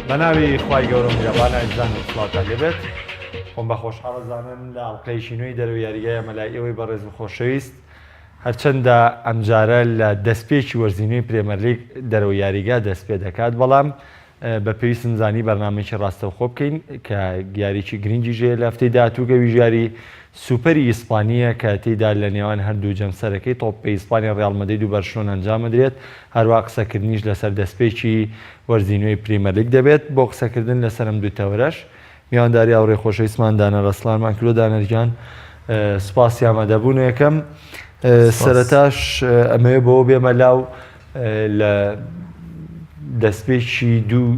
بەناوی خوای گەورە میهرەبان ئازیزان سڵاوتان لێبێت خۆم بە خۆشحاڵەزانم لە ئەڵقەیەکی نوێی دەرەوە یاریگایە مەلایەوەی بەڕێز و خۆشەویست هەرچەندە ئەمجارە لە دەستپێکی وەرزینەوەی پرێمەر لیگ دەرەوە یاریگا دەست پێ دەکات بەڵام بە پێویستم زانی بەرنامەیەکی ڕاستەوخۆ بکەین کە یاریی گرنگی ژێ لە هەفتەی داهاتوو ژیاری سوپەری ئیسپانیە کە تێیدا لە نێوان هەردوو جەمسەرەکەی تۆپی ئیسپانیا ڕیال مەدرید و بەرشلۆنە ئەنجام بدرێت هەروە قسەکردنیش لەسەر دەستپێکی وەرزینەوەی پرێمەر لیگ دەبێت بۆ قسەکردن لەسەر ئەم دوو تەورەش میوانداری هاوڕێی خۆشەویستمان دانە ڕەسڵانمان کردو دانەرجان سوپاسی ئامادەبوون یەکەم سەرەتاش ئەمەوێ بەوە بێمە لاو لە دەستپێکی دوو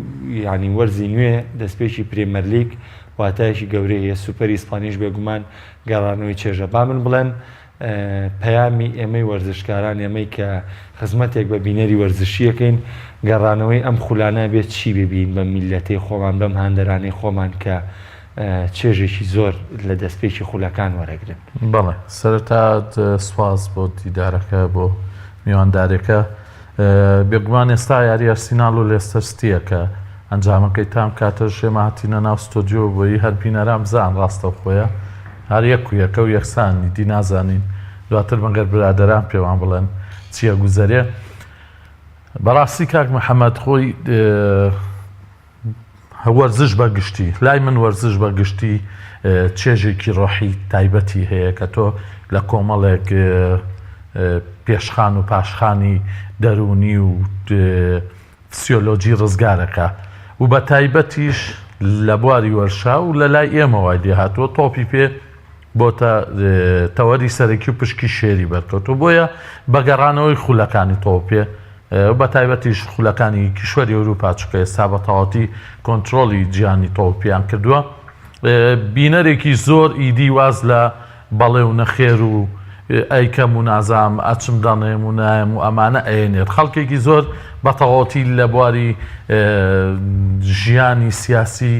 ینی وەرزی نوێ دەستپێکی پرێمەر لیگ واتایەکی گەورەی هەیە سوپەری ئیسپانیش بێگومان گەڕانەوەی چێژە با من بڵێن پەیامی ئێمەی وەرزشکاران ئێمەی کە خزمەتێک بە بینەری وەرزشیەکەین گەڕانەوەی ئەم خولانە بێت چی ببین بە میلەتەی خۆمان بەم هاندەرانەی خۆمان کە چێژێکی زۆر لە دەستپێکی خولەکان وەرەگرن. بەڵێ سەرەتا سواز بۆ دیدارەکە بۆ میواندارێکە بێگومان ئێستا یاری ئەرسیناڵ و لێستەر سیتیە کە ئەنجامەکەی تام کاتە شێمە هاتینە ناو ستۆدیۆ بۆی هەر بینەران بزان ڕاستە خۆیە هەر یەکە و یەکسانی دی نازانین دواتر مەگەر برادەران پێوان بڵێن چییە گوزەرێ بەڕاستی کاک محەممەد خۆی وەرزش بە گشتی لای من وەرزش بە گشتی چێژێکی ڕۆحی تایبەتی هەیە کە تۆ لە کۆمەڵێک پێشخان و پاشخانی دەرونی و فسیۆلۆجی ڕزگارەکە و بە تایبەتیش لە بواری وەرشا و لە لای ئێمەوای لێ هاتووە تۆپی پێ بۆتە تەوەری سەرەکی و پشکی شێری بەرکەوتو بۆیە بەگەڕانەوەی خولەکانی تۆپێ بە تایبەتیش خولەکانی کیشوەری ئەوروپا چکە ئێستا بە تەواتی کۆنتترۆلی گیانی تۆپیان کردووە بینەرێکی زۆر ئیدی واز لە بەڵێ و نەخێر و ئەیکەم و نازام ئەچم دەڵێم و نایم و ئەمانە ئەێنێت خەڵکێکی زۆر بە تەواتی لە بواری ژیانی سیاسی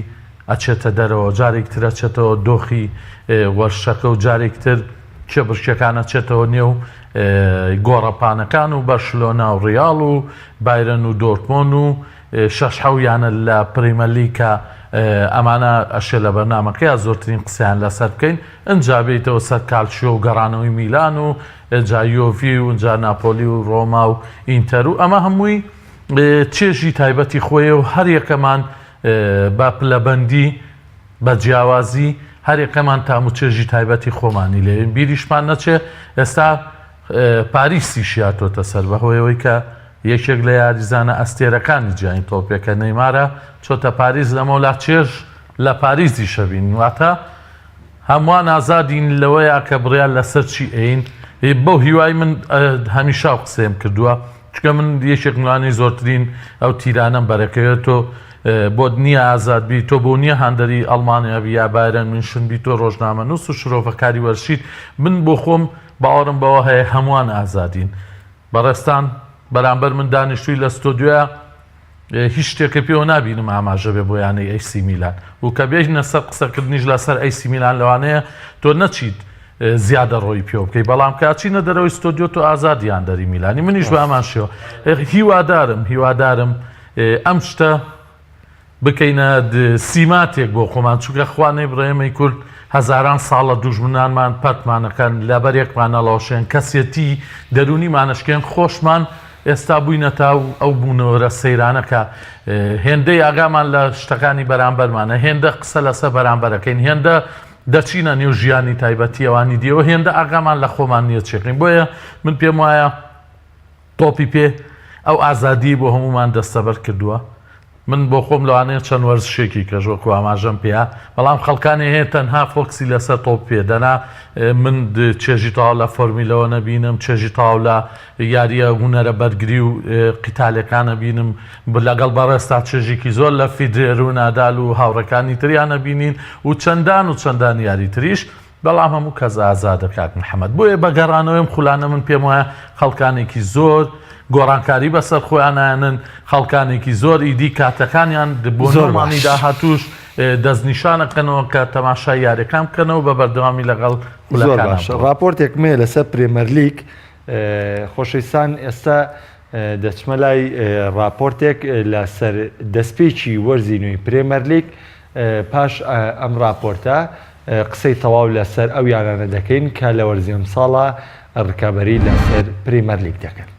ئەچێتە دەرەوە جارێکتر ئەچێتەوە دۆخی وەرشەکە و جارێکتر کێ بشکەکانە چێتەوە نێو گۆڕەپانەکان و بەرشلۆنا و ڕیاڵ و بایرن و دۆرتمۆن و شەش حەویانە لە پرێمەر لیگە ئەمانە ئەشێ لە بەرنامەکەی زۆرترین قسەیان لەسەر بکەین ئەنجا بێتەوە سەر کالچیۆ و گەڕانەوەی میلان و جا یۆڤی و جا ناپۆلی و ڕۆما و ئینتەر و ئەمە هەمووی چێژی تایبەتی خۆیە و هەر یەکەمان بە پلەبەندی بە جیاوازی هەر یەکەمان تام و چێژی تایبەتی خۆمانی لێ بیریشمان نەچێ ئێستا پاریسی شیاتۆتە سەر بەهۆیەوەی کە یەکێک لە یاریزانە ئەستێرەکانی جیانی تۆپێکە نەیمارە چۆتە پاریس لەمەولا چێژ لە پاریزی شەبین واتە هەمووان ئازادین لەوەیە کە بڕیان لەسەر چی ئەین بەو هیوای من هەمیشا قسەم کردووە چکە من یەکێک ملانی زۆرترین ئەو تیرانەم بەرەکەوێت تۆ بۆ نییە ئازاد بی تۆ بۆ نییە هەندەری ئەڵمانیا بیا بایرەن منشن بی تۆ ڕۆژنامە نووس و شرۆڤەکاری وەرشید من بۆ خۆم باوەڕم بەوە هەیە هەمووان ئازادین بەڕێستان بەرامبەر من دانیشتووی لە ستۆدیۆە هیچ شتێکە پێوە نبینم ئاماژە بێ بۆ یانەی ئەیسی میلان و کە بێژنە سەر قسەکردنیش لەسەر ئەیسی میلان لەوانەیە تۆ نەچیت زیادە ڕۆی پێ بکەی بەڵام کاچینە دەرەوەی ستۆدیۆ تۆ ئازادیان دەری میلانی منیش بە ئەمان شێوە هیوادارم ئەم شتە بکەینە سیماتێک بۆ خۆمان چونکە خوانەی بڕێمەی کورد هەزاران ساڵە دوژمنانمان پەتمانەکەن لەبەرێکمان نەڵاوشێن کەسێتی دەرونیمانەشکێن خۆشمان ئێستا بووینە تا ئەو بوونەوەرە سەیرانەکە هێندەی ئاگامان لە شتەکانی بەرامبەرمانە هێندە قسە لەسەر بەرامبەرەکەین هێندە دەچینە نێو ژیانی تایبەتی ئەوانی دیەوە هێندە ئاگامان لە خۆمان نییە چێقین بۆیە من پێم وایە تۆپی پێ ئەو ئازادی بۆ هەمومان دەستەبەر کردووە من بۆ خۆم لەوانەیە چەند وەرزشێکی کەژوەکو ئاماژەم پێە بەڵام خەڵکانی هەیە تەنها فۆکسی لەسەر تۆپ پێدەنا من چێژی تاو لە فۆرمیلەوە نەبینم چێژی تاو لە یاریە هوونەرە بەرگری و قیتالەکان نەبینم لەگەڵ بەڕێستا چێژێکی زۆر لە فیدرێر و نادال و هاوڕەکانی تریان نەبینین و چەندان یاری تریش بەڵام هەموو کەس ئازادە کاک محەممەد بۆیە بەگەڕانەوەیم خولانە من پێم وایە خەڵکانێکی زۆر گۆڕانکاری بەسەر خۆیانانن خەڵکانێکی زۆر ئیدی کاتەکانیان بۆ نۆمانی داهاتوش دەستنیشانەکەنەوە کە تەماشای یاریەکان بکەنەوە بە بەردەوامی لەگەڵ خولەکان. راپۆرتێک مێ لەسەر پرێمەر لیگ خۆشەویستان ئێستا دەچمە لای راپۆرتێک لەسەر دەستپێکی وەرزی نوێی پرێمەر لیگ پاش ئەم راپۆرتە قسەی تەواو لەسەر ئەو یانانە دەکەین کە لە وەرزی ئەم ساڵە ڕکابەری لەسەر پرێمەر لیگ دەکەن.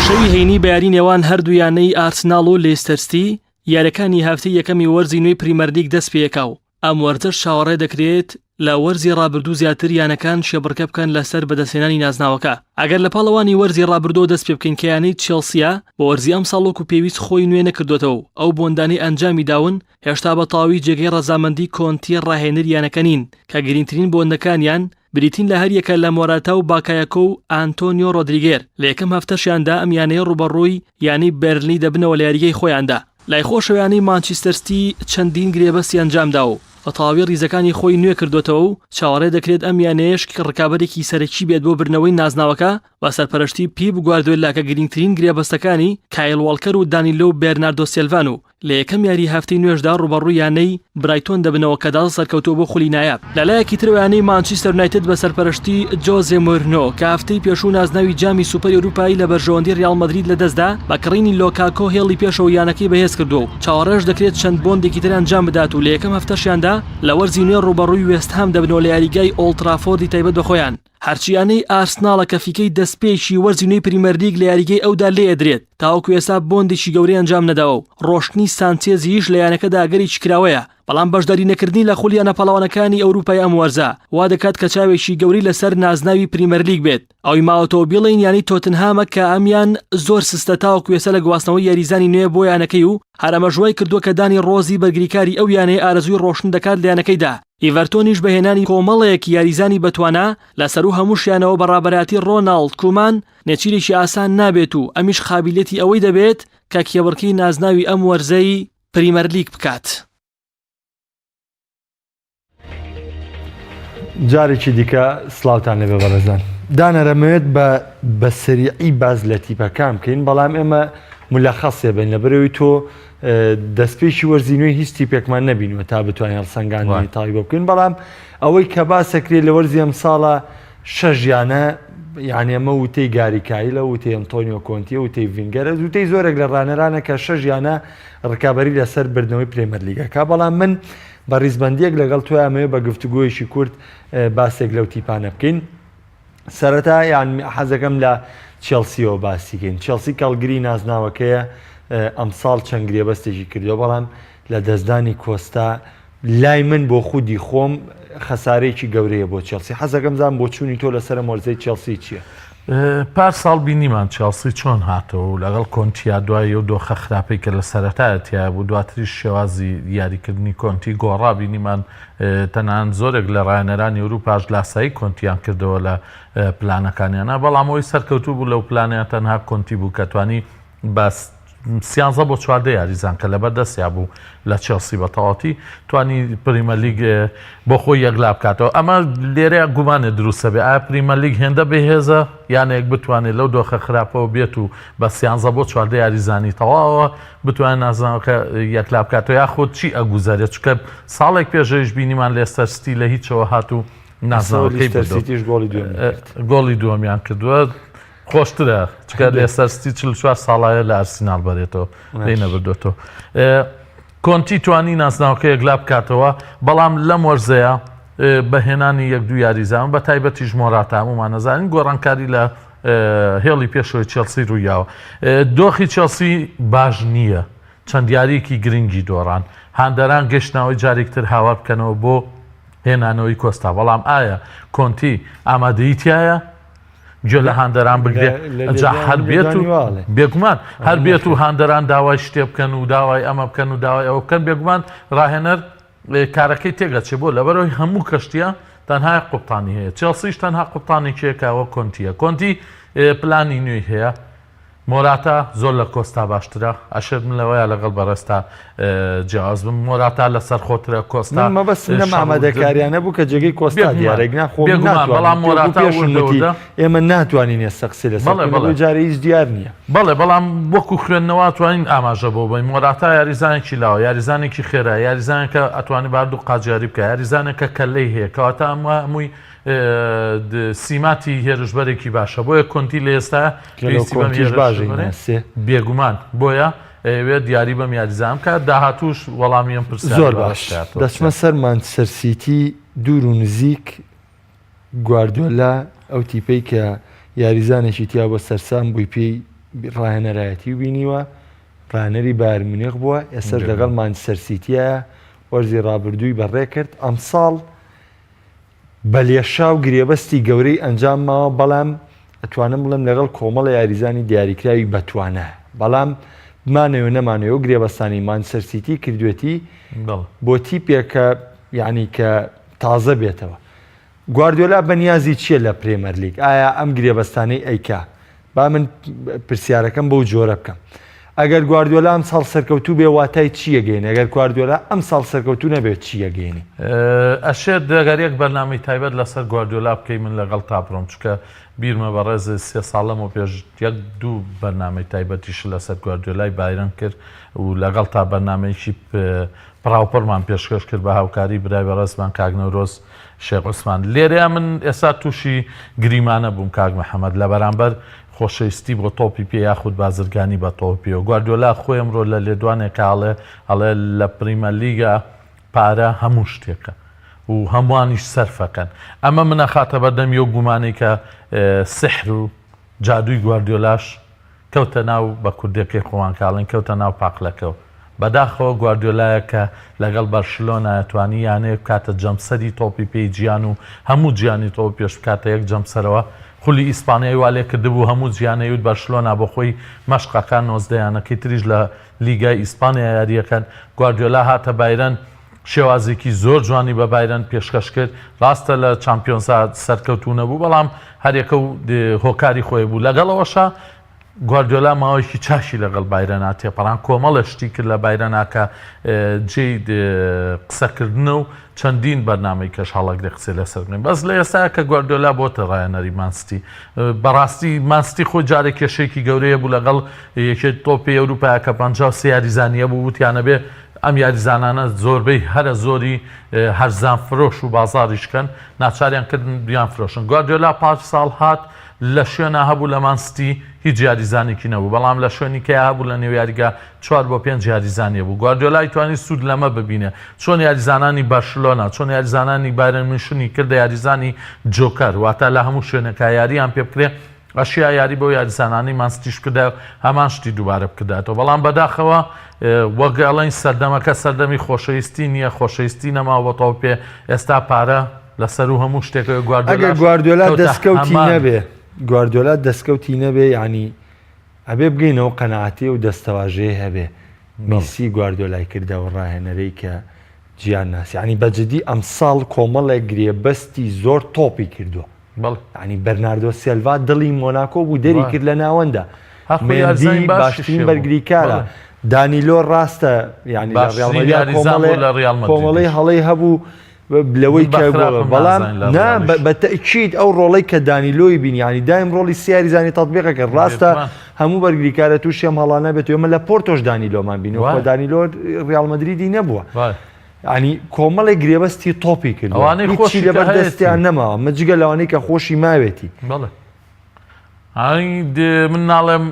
شەوی هەینی بەیاری نێوان هەردوویانەی ئارسناڵ و لێستەرستی یاریەکانی هەفتەی یەکەمی وەرزی نوێی پریمەر لیگ دەست پێکاو. ئەم وەرزش چاوەڕێ دەکرێت لە وەرزی ڕابردوو زیاتر یانەکان شێبڕکە بکەن لەسەر بەدەستێنانی نازناوەکە. ئەگەر لە پاڵەوانی وەرزی ڕابردوو دەست پێ بکەین کە یانەی چێلسیە بە وەرزی ئەم ساڵۆک و پێویست خۆی نوێ نەکردوێتەوە ئەو بۆندانی ئەنجامی داون هێشتا بە تەواوی جێگەی ڕەزامەندی کۆنتی ڕاهێنەر یانەکە نین کە گرنگترین بۆندەکانیان بریتین لە هەر یەکە لە مۆراتا و باکایەکۆ و ئانتۆنیۆ ڕۆدریگێر لە یەکەم هەفتەشیاندا ئەم یانەیە ڕوبەڕووی یانی بەرنلی دەبنەوە لە یاریگەی خۆیاندا. لای خۆشەویانی مانچستەرستی چەندین گرێبەستی ئەنجامدا و بە تەواوی ریزەکانی خۆی نوێ کردوێتەوە و چاوەڕێ دەکرێت ئەم یانەیەش ڕکابەرێکی سەرەکی بێت بۆ برنەوەی نازناوەکە بە سەرپەرشتی پیپ گواردیۆلا کە گرنگترین گرێبەستەکانی کایل واڵکەر و دانیلۆ و بێرناردۆ سیلڤان و لە یەکەم یاری هەفتەی نوێژدا ڕوبەڕووی یانەی برایتۆن دەبنەوە کە داڵ سەرکەوتووە بۆ خولی نایاب. لەلایەکی ترەوە یانەی مانچستەر یونایتد بە سەرپەرشتی جۆزێ مۆرینۆ کە هەفتەی پێشوو نازناوی جامی سوپەر ئەوروپایی لە بەرژەوەندی ڕیال مەدرید لەدەستدا بە کڕینی لۆکاکۆ هێڵی پێشەوە یانەکەی بەهێز کردو و چاوەڕێش دەکرێت چەند بۆندێکی تر ئەنجام بدات و لە یەکەم هەفتەشیاندا لە وەرزی نوێ ڕوبەڕووی وێستهام دەبنەوە لە یاریگای ئۆڵد ترافۆردی تایبەت بەخۆیان. هەرچیانەی ئارسناڵە کە فیکەی دەستپێکی وەرزی نوێی پریمەر لیگ لە یاریگەی ئەودا لێ ئەدرێت تاوەکو ئێستا بۆندێکی گەورەی ئەنجام نەداوە و ڕۆشتنی سانچێزیش لە یانەکەدا ئەگەری کراوەیە. بەڵام بەشداری نەکردنی لە خولیانە پەڵاوانەکانی ئەوروپای ئەم وەرزە وا دەکات کە چاوێکی گەوری لەسەر نازناوی پریمەر لیگ بێت. ئەوی ماوەتەوە بڵین ینی تۆتنهامە کە ئەمیان زۆر سستە تاوەکو ئێستا لە گواستنەوەی یاریزانی نوێ بۆ یانەکەی و هەرەمەژوای کردووە کە دانی ڕۆزی بەرگریکاری ئەو یانەی ئارەزوی ڕۆشن دەکات لە یانەکەیدا. ئیڤەرتۆنیش بەهێنانی کۆمەڵەیەکی یاریزانی بەتوانە لەسەر و هەمووشیانەوە بەڕابەراتی ڕۆناڵد کومان نێچیرێکی ئاسان نابێت و ئەمیش خابیلەتی ئەوەی دەبێت کە کێوەڕکەی نازناوی ئەم وەرزەی پریمەر لیگ بکات. جارێکی دیکە سڵاوتان لەبێ بەڕێزان. دانەرەمەوێت بە سریعی باز لە تیپەکان بکەین بەڵام ئێمە مولەخەسێ بین لە بەرەوەی تۆ دەستپێکی وەرزی نوێی هیچ تیپێکمان نەبینوە تا بتوانین هەڵسەنگانی تاڵی بۆ بکەین بەڵام ئەوەی کە باسەکرێت لە وەرزی ئەم ساڵە شەژیانە یعنی ئەمە وتەی گاریکایلە وتەی ئەنتۆنیۆ کۆنتیە وتەی ڤینگەرە وتەی زۆرێک لە ڕانەرانە کە شەژیانە ڕکابەری لەسەر بردنەوەی پرێمەر لیگەکە بەڵام من بە ڕیزبەندیەک لەگەڵ تۆ ئەمەوێ بە گفتوگۆیەکی کورت باسێک لەو تیپانە بکەین. سەرەتا یان حەزەکەم لە چێلسیەوە باسیکەین. چێلسی کەڵگری نازناوەکەیە ئەمساڵ چەند گرێبەستێکی کردو بەڵام لە دەستدانی کۆستا لای من بۆ خودی خۆم خەسارەیەکی گەورەیە بۆ چێلسی. حەزەکەم زان بۆ چوونی تۆ لەسەر مۆرزەی چێلسی چییە؟ پار ساڵ بینیمان چێلسی چۆن هاتەوە و لەگەڵ کۆنتیا دوای و دۆخە خراپەی کە لە سەرەتایەتیا بوو دواتری شێوازی یاریکردنی کۆنتی گۆڕا بینیمان تەنان زۆرێک لە ڕایەنەرانی ئەوروپاش لاسایی کۆنتیان کردەوە لە پلانەکانیانە بەڵام ئەوی سەرکەوتوو بوو لەو پلانیان تەنها کۆنتی بوو کە توانی باس 13 بۆ 14 یاریزان کە لەبەر دەستیا بوو لە چێلسی بە تەواوەتی توانی پریمەر لیگ بۆ خۆی یەکلا بکاتەوە. ئەمە لێرەیە گومانێ دروستە بێ ئایا پریمەر لیگ هێندە بەهێزە یانێک بتوانێت لەو دۆخە خراپەوە بێت و بە 13 بۆ 14 یاریزانی تەواوە بتوانێت نازانەکە یەکلا بکاتەوە یاخۆ چی ئەگوزارێت چکە ساڵێک پێشەویش بینیمان لێستەر سیتی لە هیچەوە هات و نازانەکەی گۆڵی دووەمیان کردووە خۆشترە چکە لێستەر سیتی 44 ساڵایە لە ئارسینال بەرێتەوە لێ نەبردوێتەوە. کۆنتی توانی نازناوەکە یەکلا بکاتەوە بەڵام لەم وەرزەیە بەهێنانی یەک دوو یاریزان بە تایبەتیش مۆراتا هەمومان نەزانین گۆڕانکاری لە هێڵی پێشەوەی چێلسی ڕوویاوە. دۆخی چێلسی باش نییە چەند یاریەکی گرنگی دۆڕان هاندەران گەشتنەوەی جارێکتر هاوار بکەنەوە بۆ هێنانەوەی کۆستا بەڵام ئایا کۆنتی ئامادەیتیایە گوێ لە هاندەران بگرێت هەر بێت و بێگومان هەر بێت و هاندەران داوای شتێ بکەن و داوای ئەمە بکەن و داوای ئەوە بکەن بێگومان ڕاهێنەر کارەکەی تێگەچێ بۆ لەبەرەوەی هەموو کەشتیە تەنها قوپتانی هەیە چێلسیش تەنها قوپتانێکێکەوە کۆنتیە کۆنتی پلانی نوێی هەیە مۆراتا زۆر لە کۆستا باشترە ئەشر من لەوەیە لەگەڵ بەڕێستا جیاواز بم مۆراتا لەسەر خۆترە کۆستا مەبەست لەم ئامادەکاریانە بوو کە جێگەی کۆستا دیارێک بەڵام مۆراتا ئێمە ناتوانین ئێستا قسەی لەسەر جارە هیچ دیار نییە بەڵێ بەڵام وەکو خوێندنەوە توانین ئاماژە بۆ بین مۆراتا یاریزانێکی لاوە یاریزانێکی خێرا یاریزانێکە ئەتوانی باردوو قاجیاری بکە یاریزانێکە کەلەی هەیە کەواتە هەمووی سیماتی هێرشبەرێکی باشە بۆیە کۆنتی لە ئێستا بێگومان بۆیە ئەوێ دیاری بەم یاریزان کە داهاتوش وەڵامیان پرسیار زۆر باش دەچمە سەر مانچستەر سیتی دوور و نزیک گواردیۆلا ئەو تیپەی کە یاریزانێکی تیا بۆ سەرسام بووی پێی ڕاهێنەرایەتی و بینیوە ڕانەری بایر مونیخ بووە ئێستا لەگەڵ مانچستەر سیتیایە وەرزی ڕابردووی بەڕێ کرد ئەم ساڵ بە لێشا و گرێبەستی گەورەی ئەنجام ماوە بەڵام ئەتوانم بڵێم لەگەڵ کۆمەڵە یاریزانی دیاریکراوی بەتوانە بەڵام مانەوە نەمانەوە و گرێبەستانی مانچستەر سیتی کردوێتی بۆ تیپێکە یعنی کە تازە بێتەوە گواردیۆلا بەنیازی چییە لە پرێمەر لیگ ئایا ئەم گرێبەستانەی ئەیکا با من پرسیارەکەم بەو جۆرە بکەم ئەگەر گواردیۆلا ئەم ساڵ سەرکەوتوو بێ واتای چیە گەینی ئەگەر گواردیۆلا ئەم ساڵ سەرکەوتوو نەبێت چیە گەینی ئەشێت دەگەرێک بەرنامەی تایبەت لەسەر گواردیۆلا بکەی من لەگەڵ تا بڕۆم چکە بیرمە بەڕێز 3 ساڵەم و پێش یەک دوو بەرنامەی تایبەتیش لەسەر گواردیۆلای بایرن کرد و لەگەڵ تا بەرنامەیەکی پراوپەرمان پێشکەش کرد بە هاوکاری برای بەڕێزمان کاک نەورۆز شێخ عوسمان لێرەیە من ئێستا تووشی گریمانە بووم کاک محەممەد لە بەرامبەر خۆشەویستی بۆ تۆپی پێ یاخود بازرگانی بە تۆپیەوە گواردیۆلا خۆی ئەمڕۆ لە لێدوانێکە ئەڵێ لە پریمە لیگە پارە هەموو شتێکە و هەمووانیش سەرفەکەن ئەمە منە خاتە بەردەم یۆ گومانەی کە سحر و جادووی گواردیۆلاش کەوتە ناو بە کوردەکەی خۆوانکاڵین کەوتە ناو پاقلەکەەوە بەداخەوە گواردیۆلایە کە لەگەڵ بەرشلۆنە توانی یانەیە کاتە جەمسەری تۆپی پێی گیان و هەموو گیانی تۆ پێش بکاتە یەک جەمسەرەوە خولی ئیسپانیایی والێ کردبوو هەموو جیانەیوت بەرشلۆنا بۆ خۆی مەشقەکان نۆزدەیانەکەی تریش لە لیگای ئیسپانیا یاریەکەن گواردیۆلا هاتە بایرن شێوازێکی زۆر جوانی بە بایرن پێشکەش کرد ڕاستە لە چامپیۆنسا سەرکەوتوو نەبوو بەڵام هەرێکە و هۆکاری خۆی بوو لەگەڵەوەشە گواردیۆلا ماوەیەکی چاشی لەگەڵ بایرەنا تێپەڕان کۆمەڵە شتی کرد لە بایرەناکە جێی قسەکردنە و چەندین بەرنامەی کەش هەڵەگرێ قسە لەسەر بنێن بەس لە ئێستا کە گواردیۆلا بۆتە ڕایەنەری مانستی بەڕاستی مانستی خۆی جارێک کێشەیەکی گەورەیە بوو لەگەڵ یەکێک تۆپی ئەوروپایە کە 53 یاریزانیە بوو وتیانە بێ ئەم یاریزانانە زۆربەی هەرە زۆری هەرزان فرۆش و بازاڕیشکەن ناچاریان کردن بیان فرۆشن گواردیۆلا 5 ساڵ هات لە شوێنە هەبوو لە مانستی هیچ یاریزانێکی نەبوو بەڵام لە شوێنی کە هەبوو لە نێو یاریگا 4 بۆ 5 یاریزانێ بوو گواردیۆلای توانی سوود لەمە ببینێ چۆن یاریزانانی بەرشلۆنا چۆن یاریزانانی بایرن میونخی کردە یاریزانی جۆکەر واتە لە هەموو شوێنەکە یاریان پێ بکرێ ئەشیا یاری بۆ یاریزانانی مانستیش کردە هەمان شتی دووبارە بکردێتەوە بەڵام بەداخەوە وەگەڵین سەردەمەکە سەردەمی خۆشەویستی نییە خۆشەویستی نەماوە بۆ تۆ پێ ئێستا پارە لەسەر و هەموو شتێکەوە گواردیۆلا دەستکەوتی نەبێ گواردیۆلا دەستکەوتی نەبێ ینی ئەبێ بگەینەوە قەنەعەتی و دەستەواژەیە هەبێ میسی گواردیۆلای کردەوە ڕاهێنەرەی کە گیان ناسی ینی بەجددی ئەم ساڵ کۆمەڵێک گرێبەستی زۆر تۆپی کردووە ینی بەرناردۆ سێلڤا دڵی مۆناکۆ بوو دەری کرد لە ناوەندە مێندی باشترین بەرگریکارە دانیلۆ ڕاستە ینی کۆمەڵی هەڵەی هەبوو لەوەی بەڵام بە تەکید ئەو ڕۆڵەی کە دانیلۆی بین ینی دایم ڕۆڵی سیاریزانی تەطبیقەکە ڕاستە هەموو بەرگریکارە تووشی ئەم هەڵانە بێت ئێمە لە پۆرتۆش دانیلۆمان بینەوە دانیلۆ ڕیال مەدریدی نەبووە ینی کۆمەڵی گرێبەستی تۆپی کرد هیچی لەبەر دەستیان نەماوە مەجگە لەوانەی کە خۆشی ماوێتی من ناڵێم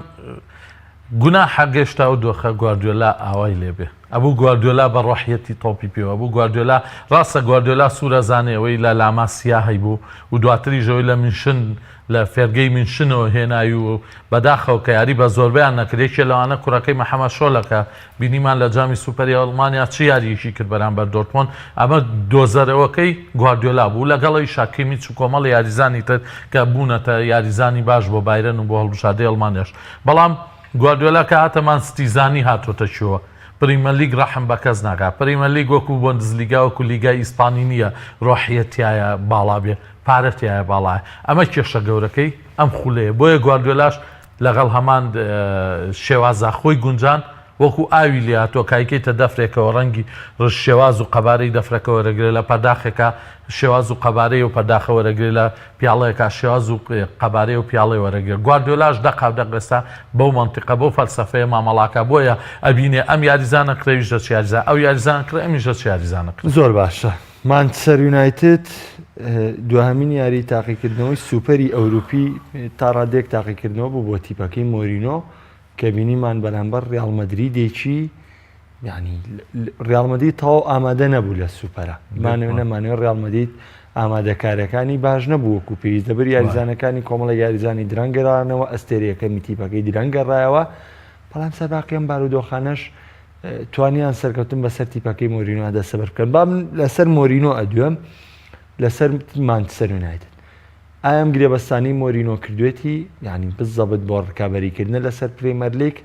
گونا حەگەشتا و دۆخە گواردیۆلا ئاوای لێبێ ئەبوو گواردیۆلا بە ڕۆحیەتی تۆپی پێوە بوو گواردیۆلا ڕاستە گواردیۆلا سوورەزانەوەی لە لاماسیا هەیبوو و دواتریژەوەی لە منشن لە فێرگەی منشنەوە هێنایی و بەداخەوە کە یاری بە زۆربیان نەکرێکی لەوانە کوڕەکەی مەحەمەد شۆلەکە بینیمان لە جامی سوپەری ئەڵمانیا چی یاریەکی کرد بەرامبەر دۆرتمۆند ئەمە دۆزەرەوەکەی گواردیۆلا بوو لەگەڵی شاکیمی و کۆمەڵی یاریزانی تر کە بوونەتە یاریزانی باش بۆ بایرن و بۆ هەڵبژاردەی ئەڵمانیاش بەڵام گواردیۆلا کە هاتە مانستیزانی هاتۆتە چووە پریمەر لیگ ڕەحم بە کەس ناکات پریمەر لیگ وەکو بۆندزلیگا وەکو لیگای ئیسپانی نییە ڕۆحیەتیایە باڵا بێ پارەتیایە باڵایە ئەمە کێشە گەورەکەی ئەم خولەیە بۆیە گواردیۆلاش لەگەڵ هەمان شێوازە خۆی گونجان وەکو ئاوی لاتۆ کایکەیتە دەفرێکەوە ڕەنگی ڕژ شێواز و قەبارەی دەفرەکەەوە وەرەگرێت لە پەرداخێکە شێواز و قەبارەی و پەرداخە وەرەگرێت لە پیاڵەیەکە شێواز و قەبارەی و پیاڵی وەرەگرێت گواردیۆلاش دەقاو دەقێستا بەو مەنتیقە بۆ فەلسەفەیە مامەڵاکە بۆیە ئەبینێ ئەم یاریزانە کڕێویش دە یاریزان ئەو یاریزان کرد ئەمیش دە یاریزانە کرد زۆر باشە مانچستەر یونایتد دوهەمین یاری تاقیکردنەوەی سوپەری ئەوروپی تا ڕادێک تاقیکردنەوە بوو بۆ تیپەکەی مۆرینۆ کە بینیمان بەرامبەر ڕیاڵ مەدریدێکی ینی ڕیاڵ مەدرید تەواو ئامادە نەبوو لە سوپەرە مانەوێت ڕیاڵ مەدرید ئامادەکاریەکانی باش نەبوو وەکو پێویست دەبەر یاریزانەکانی کۆمەڵە یاریزانی درەنگەرانەوە ئەستێریەکەمی تیپەکەی درەنگەڕایەوە بەڵام سەرباقیان بارودۆخانەش توانیان سەرکەوتن بەسەر تیپەکەی مۆرینۆ دەسەبەر بکەن بام لەسەر مۆرینۆ ئەدوێم لەسەر مانچستەر یونایتد ئایم گرێبەستانی مۆرینۆ کردوێتی ینی بزەبت بۆ ڕکابەریکردنە لەسەر پرێمەر لیگ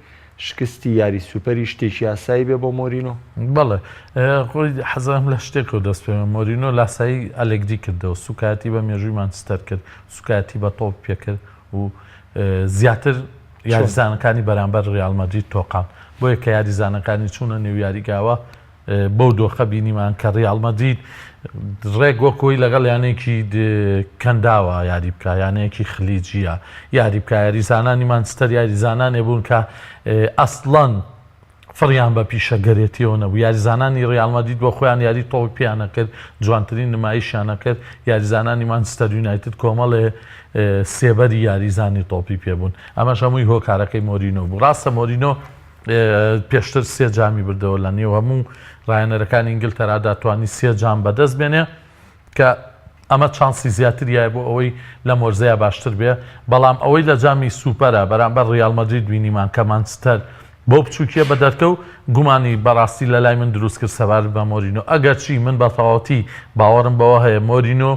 شکستی یاری سوپەری شتێکی یاسایی بێ بۆ مۆرینۆ بەڵێ خۆی حەزم لە شتێک و دەست پێ مۆرینۆ لاسایی ئەلێگری کردەوە سوکاتی بە مێژووی مانچستەر کرد سوکاتی بە تۆپ پێکرد و زیاتر یاریزانەکانی بەرامبەر ڕیاڵ مەدرید تۆقان بۆیە کە یاریزانەکانی چوونە نێو یاریگاوە بەو دۆخە بینیمان کە ڕیاڵ مەدرید ڕێک وەکۆی لەگەڵ یانێکی کەنداوە یاری بکە یانەیەکی خلیجیە یاری بکە یاریزانانی مانچستەر یاریزانانێ بوون کە ئەسڵەن فڕیان بە پیشەگەرێتیەوە نەبوو یاریزانانی ڕیاڵ مەدرید بۆ خۆیان یاری تۆپیانە کرد جوانترین نمایشیانە کرد یاریزانانی مانچستەر یونایتد کۆمەڵێ سێبەری یاریزانی تۆپی پێبوون ئەمەش هەمووی هۆکارەکەی مۆرینۆ بوو ڕاستە مۆرینۆ پێشتر سێ جامی بردەوە لە نێو هەموو ڕایەنەرەکانی ئینگلتەرادا توانی سێ جام بەدەست بێنێ کە ئەمە چانسی زیاتریایە بۆ ئەوەی لە مۆرزەیە باشتر بێ بەڵام ئەوەی لە جامی سوپەرە بەرامبەر ڕیاڵ مەدرید بینیمان کە مانچستەر بۆ بچووکیە بە دەرکە و گومانی بەڕاستی لە لای من دروست کرد سەبار بە مۆرینۆ ئەگەرچی من بە تەواوەتی باوەڕم بەوە هەیە مۆرینۆ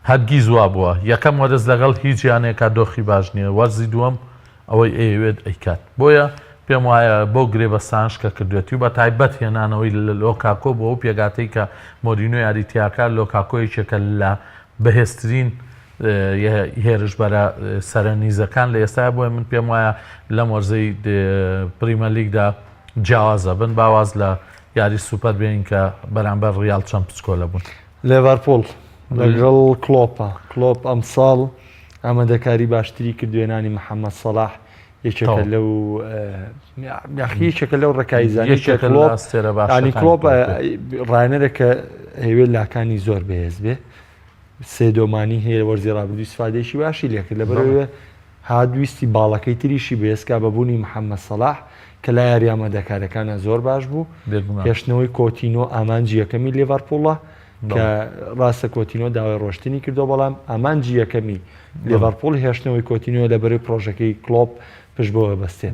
هەرگیز وا بووە یەکەم وەرز لەگەڵ هیچ یانێکا دۆخی باش نییە وەرزی دووەم ئەوەی ئەیەوێت ئەیکات بۆیە پێم وایە بۆ گرێبەستانش کە کردوێتی و بە تایبەت هێنانەوەی لە لۆکاکۆ بۆ ئەو پێگاتەی کە مۆرینۆ یاریتیاکار لۆکاکۆیەکێکە لە بەهێزترین هێرشبەرە سەرنیزەکان لە ئێستا بۆیە من پێم وایە لە مۆرزەی پریمەر لیگدا جیاوازە بن باواز لە یاری سوپەر بێن کە بەرامبەر ڕیاڵ چەند پچکۆلە بوون لێڤەرپۆڵ لەگەڵ کلۆپ ئەمساڵ ئامادەکاری باشتری کردوێنانی محەممەد سەلاح یەکێکە لەو یەکێکە لەو ڕێکایزانی کلۆپانی کلۆپ ڕایەنەرێکە هەیوێت لاکانی زۆر بەهێز بێ سێدۆمانی هەیە وەرزی ڕابردووی سوادێکی باشی لێکرد لەبەرەوەی هادویستی باڵەکەی تریشی بەهێزکا بەبوونی محەممەد سەلاح کە لا یاری ئامادەکارەکانە زۆر باش بوو پێشنەوەی کۆتینۆ ئامانجی یەکەمی لێڤەرپۆڵە کە ڕاستە کۆتینۆ داوای ڕۆشتنی کردو بەڵام ئامانجی یەکەمی لێڤەرپۆڵ هێشتنەوەی کۆتینۆ لەبەرەوەی پڕۆژەکەی کلۆپ پشت بۆەوە بەستێت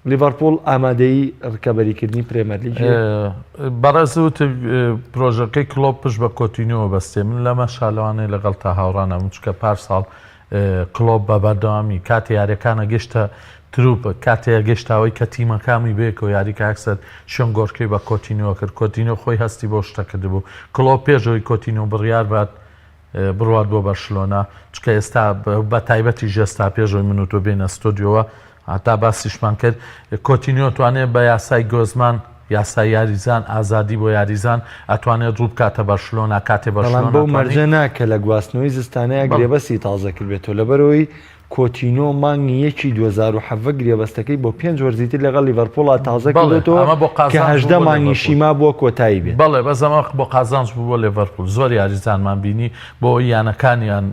لیڤەرپۆڵ ئامادەی ڕکەبەریکردنی پرێمەر لیگ بەڕێزوت پرۆژەکەی کلۆپ پشت بە کۆتینۆوە بەستێ من لەمە شالوانەی لەگەڵ تا هاوڕانە چکە پار ساڵ کلۆپ بە بەردەوامی کاتی یاریەکانە گەشتە تروپ کاتێک گەشتاوەی کە تیمەکامی بێکەوە یاریکە ئەکسەر شوێن گۆڕکەی بە کۆتینۆ کرد کۆتینۆ خۆی هەستی بۆ شتە کردبوو کلۆپ پێشەوەی کۆتینۆ بڕیار بات بڕوات بۆ بەرشلۆنا چکە ئێستا بە تایبەتی ژێستا پێشەوەی منوتۆ بێنە ستۆدیۆوە هەتا باسیشمان کرد کۆتینۆ توانێت بە یاسای گۆزمان یاسای یاریزان ئازادی بۆ یاریزان ئەتوانێت ڕوو بکاتە بەرشلۆنا کاتێ بەرشلۆنا بۆ مەرجە ناکە لە گواستنەوەی زستانەیە گرێبەستی تازە کردبێتەوە لەبەرەوەی کۆتینۆ مانگی 2007 گرێبەستەکەی بۆ 5 وەرزیتر لەگەڵ لیڤەرپۆڵ تازە کردێتەوە کە 18 مانگی شیما بووە کۆتایی بێت بەڵێ بەزەمە بۆ قازانج بوو بۆ لیڤەرپۆڵ زۆر یاریزانمان بینی بۆ یانەکانیان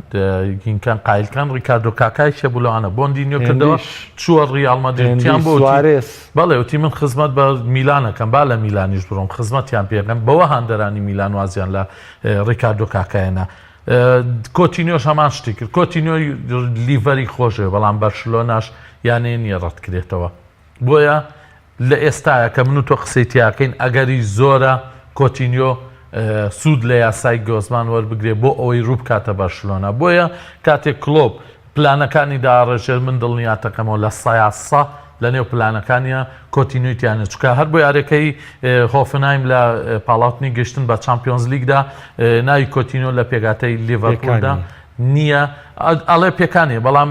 گینکان قایلکان ڕیکاردۆ کاکای شە بولەوانە بۆندینیۆ کردەوە چووە ڕیاڵ مەدریدیان بۆ بەڵێ وتی من خزمەت بە میلانەکەم با لە میلانیش بڕۆم خزمەتیان پێکەم بەوە هەندەرانی میلان وازیان لە ڕیکاردۆ کاکایەنە کۆتینۆش هەمان شتی کرد کۆتینۆی لیڤەری خۆشێ بەڵام بەرشلۆناش یانێ نییە ڕەتکرێتەوە بۆیە لە ئێستاە کە من و تۆ قسەیتیاکەین ئەگەری زۆرە کۆتینیۆ سوود لە یاسای گۆزمان وەربگرێ بۆ ئەوەی ڕوو بکاتە بەرشلۆنا بۆیە کاتێک کلۆپ پلانەکانی داڕێژێت من دڵنیاتەکەمەوە لە سایاسا لە نێو پلانەکانیە کۆتینویتیانە چکە هەر بۆ یارەکەی هۆفنهایم لە پاڵاتنی گەشتن بە چامپیۆنز لیگدا ناوی کۆتینۆ لە پێگاتەی لیڤەرپولدا نییە ئەڵێ پێکانێ بەڵام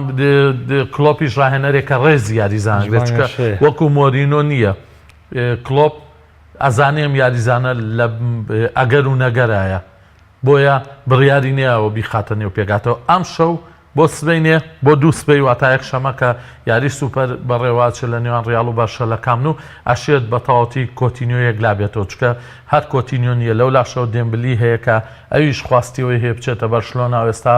کلۆپیش ڕاهێنەرێکە ڕێزی یاریزانە چکە وەکو مۆرینۆ نییە کلۆپ ئەزانێم یاریزانە لە ئەگەر و نەگەرایە بۆیە بڕیاری نییەوە بیخاتە نێو پێگاتەوە ئەم شەو بۆ سبەینێ بۆ دوو سبەی واتایەک شەمەکە یاری سوپەر بەڕێواچە لە نێوان ڕیاڵ و باشە لە کامن و ئەشێت بە تەواوەتی کۆتینیۆیەک لابێتەوە چکە هەر کۆتینیۆ نیە لەو لاشەوە دێمبلی هەیە کە ئەویش خواستیەوەی هەیە بچێتە بەرشلۆنا ئێستا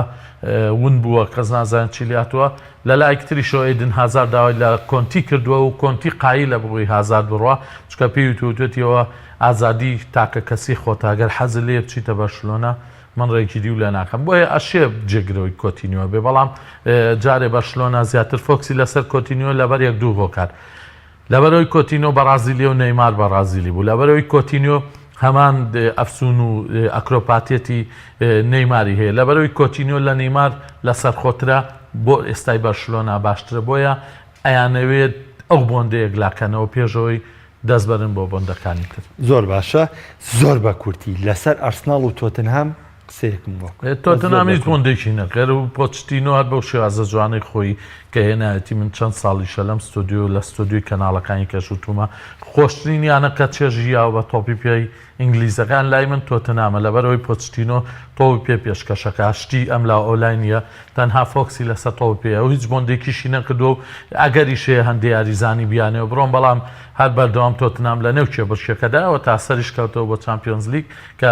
ون بووە کەس نازانێت چی لاتووە لە لایەکتریشەوە ئێدن هازار داوای لە کۆنتی کردووە و کۆنتی قایی لە بڕووی هازار بڕوە چکە پێی توتێتیەوە ئازادی تاکە کەسی خۆتاگەر حەزل لێ بچیتە بەرشلۆنا من ڕێکی دی و لە ناکەم بۆیە ئەشێ جێگرەوەی کۆتینیۆ بێ بەڵام جارێ بەرشلۆنا زیاتر فۆکسی لەسەر کۆتینیۆ لەبەر یەک دوو هۆکار لەبەرەوەی کۆتینۆ بەرازیلی و نەیمار بەرازیلی بوو لەبەرەوەی کۆتینیۆ هەمان ئەفسون و ئەکرۆپاتێتی نەیماری هەیە لەبەرەوەی کۆتینیۆ لە نەیمار لەسەر خۆترا بۆ ئێستای بەرشلۆنا باشترە بۆیە ئەیانەوێت ئەو بۆندەیەک لاکەنەوە پێشەوەی دەست بەرن بۆ بۆندەکانی تر زۆر باشە زۆر بە کورتی لەسەر ئەرسناڵ و تۆتنهام قسەیەکم بۆ تۆتنهامیش بۆندێکی نەکەر و پۆچتینۆ هەر بەو شێوازە جوانەی خۆی کە هێنایەتی من چەند ساڵیشە لەم ستۆدیۆ لە ستۆدیۆی کەناڵەکانی کەشوتومە خۆشترین یانە کە چێژیاوە بە تۆپی پێی ئینگلیزەکان لای من تۆتنامە لەبەرەوەی پۆچتینۆ تۆپی پێ پێشکەشەکە شتی ئەم لا ئۆلاینە تەنها فۆکسی لەسەر تۆپی پێ و هیچ بۆندێکیشی نەکردو و ئەگەریشێ هەندێک یاریزانی بیانەوە بڕۆم بەڵام هەر بەردەوام تۆتنام لە نێو کێبڕشەکەداوە تا سەریش کەوتەوە بۆ چامپیۆنز لیگ کە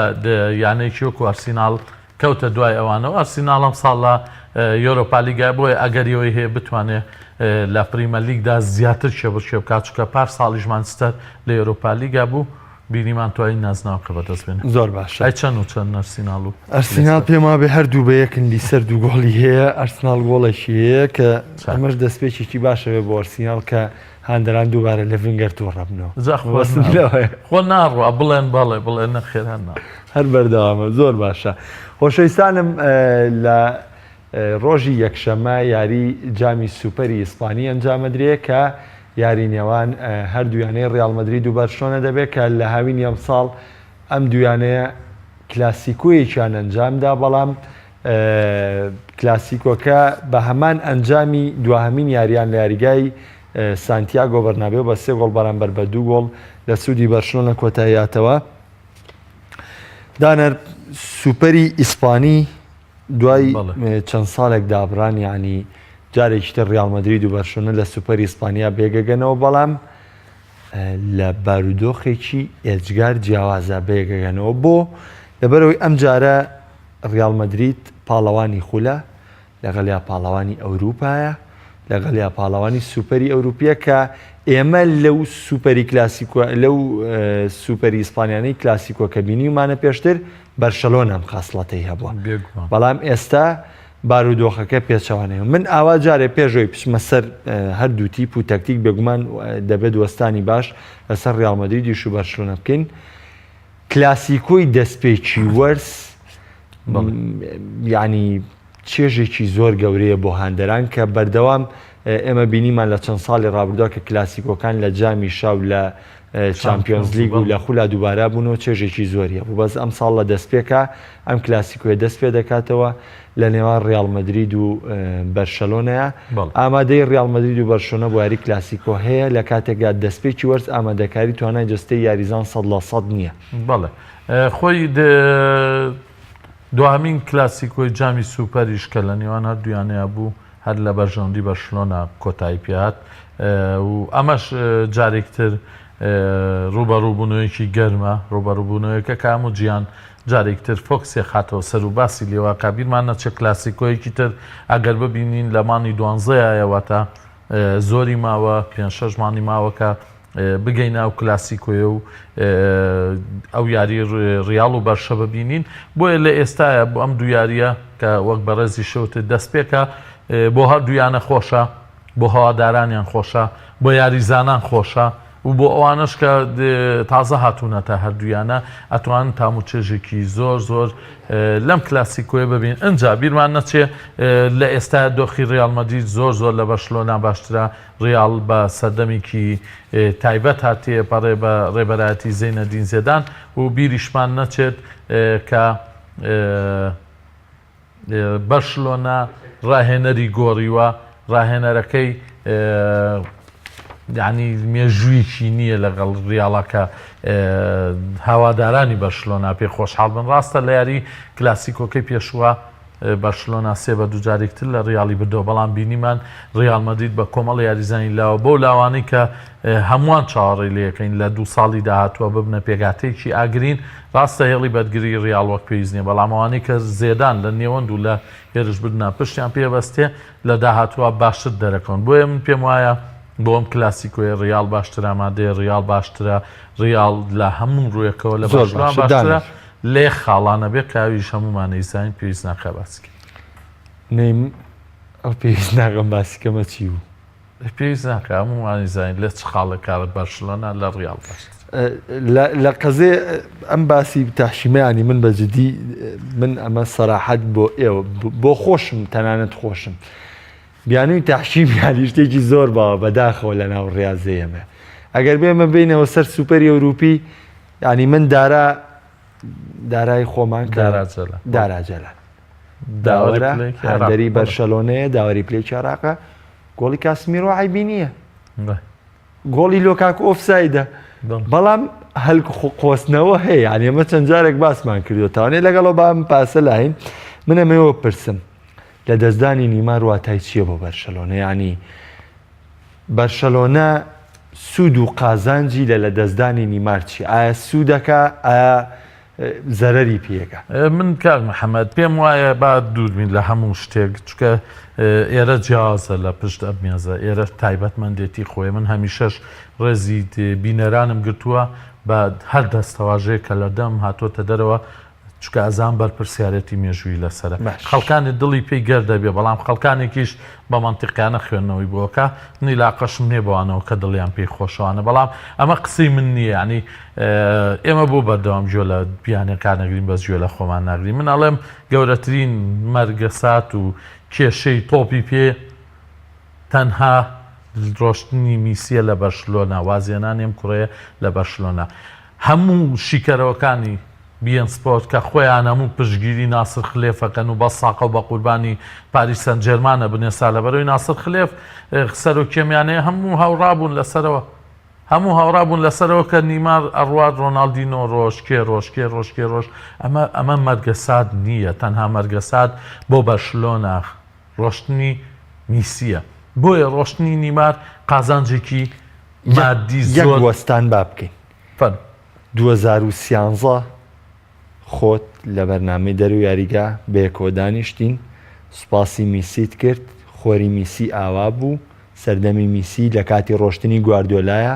یانەیەکی وەکو ئەرسیناڵ کەوتە دوای ئەوانەوە ئەرسیناڵ ئەم ساڵ لە یۆرۆپا لیگای بۆیە ئەگەریەوەی هەیە بتوانێت لە پریمە لیگدا زیاتر کێبڕشێ بکات چکە پار ساڵیش مانچستەر لە یۆرۆپا لیگا بوو بینیمان توای نازناوکە بەدەست بێن زۆر باشە ئەی چەند و چەند ئەرسیناڵ و ئەرسینال پێما بێ هەردوو بە یەکن لیسەر دوو گۆڵی هەیە ئەرسناڵ گۆڵێکی هەیە کە ئەمەش دەستپێکێکی باشەوێ بۆ ئەرسینال کە هاندەران دووبارە لە ڤنگەر توو ڕەبنەوە خۆ ناڕوە بڵێن بەڵێ بڵێن نەخێران هەر بەردەوامە زۆر باشە خۆشەویستانم لە ڕۆژی یەکشەمە یاری جامی سوپەری ئیسپانی ئەنجامەدرێ کە یاری نێوان هەردوویانەی ڕیاڵ مەدرید و بەرشلۆنە دەبێت کە لە هاوین ئەم ساڵ ئەم دویانەیە کلاسیکۆیەکیان ئەنجامدا بەڵام کلاسیکۆکە بە هەمان ئەنجامی دواهەمین یاریان لە یاریگای سانتیاگۆ بەرنابێ بە 3 گۆڵ بەرامبەر بە 2 گۆڵ لە سوودی بەرشلۆنە کۆتاییاتەوە دانەر سوپەری ئیسپانی دوای چەند ساڵێک دابران ینی جارێکی تر ڕیاڵ مەدرید و بەرشلۆنە لە سوپەری ئیسپانیا بێگەگەنەوە بەڵام لە بارودۆخێکی ئێجگار جیاوازە بێگەگەنەوە بۆ لەبەرەوەی ئەم جارە ڕیاڵ مەدرید پاڵەوانی خولە لەگەڵیا پاڵەوانی ئەوروپایە لەگەڵیا پاڵەوانی سوپەری ئەوروپیە کە ئێمە لەو سوپەری کلاسیکۆ لەو سوپەری ئیسپانیانەی کلاسیکۆ کە بینیمانە پێشتر بەرشەلۆنە ئەم خاصڵەتەی هەبووە بەڵام ئێستا بارودۆخەکە پێچەوانەیە من ئاوا جارێ پێشەوەی پچمە سەر هەردوو تیپ و تەکتیک بێگومان دەبێت وەستانی باش لەسەر ڕیاڵ مەدریدیش و بەرشلۆنە بکەین کلاسیکۆی دەستپێکی وەرس ینی چێژێکی زۆر گەورەیە بۆ هاندەران کە بەردەوام ئێمە بینیمان لە چەند ساڵی ڕابردووە کە کلاسیکۆکان لە جامی شاو لە چامپیۆنز لیگ و لە خولا دووبارە بوونەوە چێژێکی زۆریە بوو بەس ئەم ساڵ لە دەستپێکە ئەم کلاسیکۆی دەست پێ دەکاتەوە لە نێوان ڕیاڵ مەدرید و بەرشەلۆنەیە ئامادەی ڕیاڵ مەدرید و بەرشلۆنە بۆ یاری کلاسیکۆ هەیە لە کاتێکدا دەستپێکی وەرز ئامادەکاری توانای جستەی یاریزان 100% نییە بەڵێ خۆی دوامین کلاسیکۆی جامی سوپەریش کە لە نێوان هەردوویانەیە بوو هەر لە بەرژەوەندی بەرشلۆنە کۆتایی پێهات و ئەمەش جارێکتر ڕوبەڕووبوونەوەیەکی گەرمە ڕوبەڕووبوونەوەیەکە کام و گیان جارێکتر فۆکسێ خاتەوە سەر و باسی لێوە کابیرمان نەچێت کلاسیکۆیەکی تر ئەگەر ببینین لە مانی 12یەوە تا زۆری ماوە 5-6 مانی ماوەکە بگەین ئەو کلاسیکۆیە و ئەو یاری ڕیاڵ و بەرشە ببینین بۆیە لە ئێستاە بۆ ئەم دوو یاریە کە وەک بەڕێزی شەوتە دەستپێکە بۆ هەردوویانە خۆشە بۆ هەوادارانیان خۆشە بۆ یاریزانان خۆشە و بۆ ئەوانش کە تازە هاتوونەتە هەردوویانە ئەتوان تاموچێژێکی زۆر زۆر لەم کلاسیکۆیە ببین. ئەجا بیرمان نەچێ لە ئێستا دۆخی ڕیال مەدرید زۆر زۆر لە بەرشلۆنا باشترە. ڕیال بە سەردەمێکی تایبەت هاتیە پەڕێ بە ڕێبەرایەتی زەینەدین زێدان و بیریشمان نەچێت کە بەرشلۆنا ڕاهێنەری گۆڕیوە، ڕاهێنەرەکەی یعنی مێژوویکی نییە لەگەڵ ڕیاڵەکە هاوادارانی بەرشلۆنا پێ خۆشحاڵ بن. ڕاستە لە یاری کلاسیکۆکەی پێشوە بەرشلۆنا 3-2 جارێکتر لە ڕیاڵی بردەوە، بەڵام بینیمان ڕیال مەدرید بە کۆمەڵ یاریزانی لاوە بۆ لاوانەی کە هەمووان چاوەڕێی لەکەین لە 2 ساڵی داهاتووە ببنە پێگاتەیەکی ئاگرین. ڕاستە هێڵی بەدگری ڕیال وەک پێویست نیە، بەڵام ئەوانەی کە زێدان لە نێوەند و لە هێرش بردنا پشتیان پێوەستێ لە داهاتووە باشتر دەرەکەون. بۆیە من پێم وایە بۆم کلاسیکۆی ڕیال باشترە، ئامادەیە ڕیال باشترە، ڕیال لە هەموو ڕوویەکەوە لە بەرشلۆنا باشترە. لێ خاڵانە بێ کاویش هەمومانەی زانین پێویست ناکە باسکە نیم ئەو پێویست ناگەم باسیکەمە چی بوو؟ پێویست ناکە هەمومانی زانین لێ چ خاڵە کارە بەرشلۆنا لە ڕیال باشتر. لە قەزێ ئەم باسی تەحشیمەیانی من بەجددی من ئەمە سەراحەت بۆ ئێوە بۆ خۆشم تەنانەت خۆشم بیانووی تەحشیم یانی شتێکی زۆر باوە بەداخەوە لە ناو ڕاضەیەمە. ئەگەر بێمە بینەوە سەر سوپەری ئەوروپی ینی من دارای خۆمان داراجەلە داوەرە هەندەری بەرشەلۆنەیە داوەری پلێکی عێراقە گۆڵی کاسمیرۆ عیبی نییە، گۆڵی لۆکاکو ئۆفسایدە، بەڵام هەلک قۆستنەوە هەیە. یعنی ئەمە چەند جارێک باسمان کردو تاوانێت لەگەڵەوە بام پاسە لاین من ئەمەوە پرسم لە دەستدانی نیمار واتای چییە بۆ بەرشەلۆنە؟ ینی بەرشەلۆنە سوود و قازانجی لە دەستدانی نیمار چی؟ ئایا سوودەکە ئایا زەرەری پێەکە؟ من کاک محەممەد پێم وایە با دووربین لە هەموو شتێک چکە ئێرە جیازە لە پشت ئەبمێزە، ئێرە تایبەتمەندێتی خۆی. من هەمیشەش ڕێزی بینەرانم گرتووە بە هەر دەستەواژەیە کە لە دەم هاتۆتە دەرەوە چکە ئەزان بەرپرسیارەتی مێژووی لەسرە. خەڵکانی دڵی پێی گەردەبێ، بەڵام خەڵکانێکیش بە منتیقیانە خوێندنەوەی بۆکە نیلاقەشم نێ بەوانەوە کە دڵیان پێی خۆشەوانە. بەڵام ئەمە قسەی من نییە، ینی ئێمە بۆ بەردەوام گوێ لە بیانەکان نەگرین بەس گوێ لە خۆمان ناگرین. من ئەڵێم گەورەترین مەرگەسات و کێشەی تۆپی پێ تەنها ڕۆشتنی میسیە لە بەرشلۆنا، وازیێنانێم کوڕەیە لە بەرشلۆنا. هەموو شیکەرەوەکانی بیان سپۆرت کە خۆیان هەموو پشتگیری ناسر خلێفەکەن و بە ساقە و بە قوربانی پاریس سەن جێرمانە بنێسا لەبەرەوەی ناسر خلێف سەرۆکێمیانەیە هەموو هاوڕابوون لەسەرەوە، هەموو هاوڕابوون لەسەرەوە کە نیمار ئەڕوات ڕۆناڵدینۆ ڕۆژ ئەمە مەرگەسات نییە، تەنها مەرگەسات بۆ بەرشلۆنا ڕۆشتنی میسیە. بۆیە ڕۆشتنی نیمار قازانجێکی مادی زۆر وەستان با بکەین. 2013 خۆت لە بەرنامەی دەرو یاریگا بەیەکەوە دانیشتین، سوپاسی میسیت کرد، خۆری میسی ئاوا بوو، سەردەمی میسی لە کاتی ڕۆشتنی گواردیۆلایە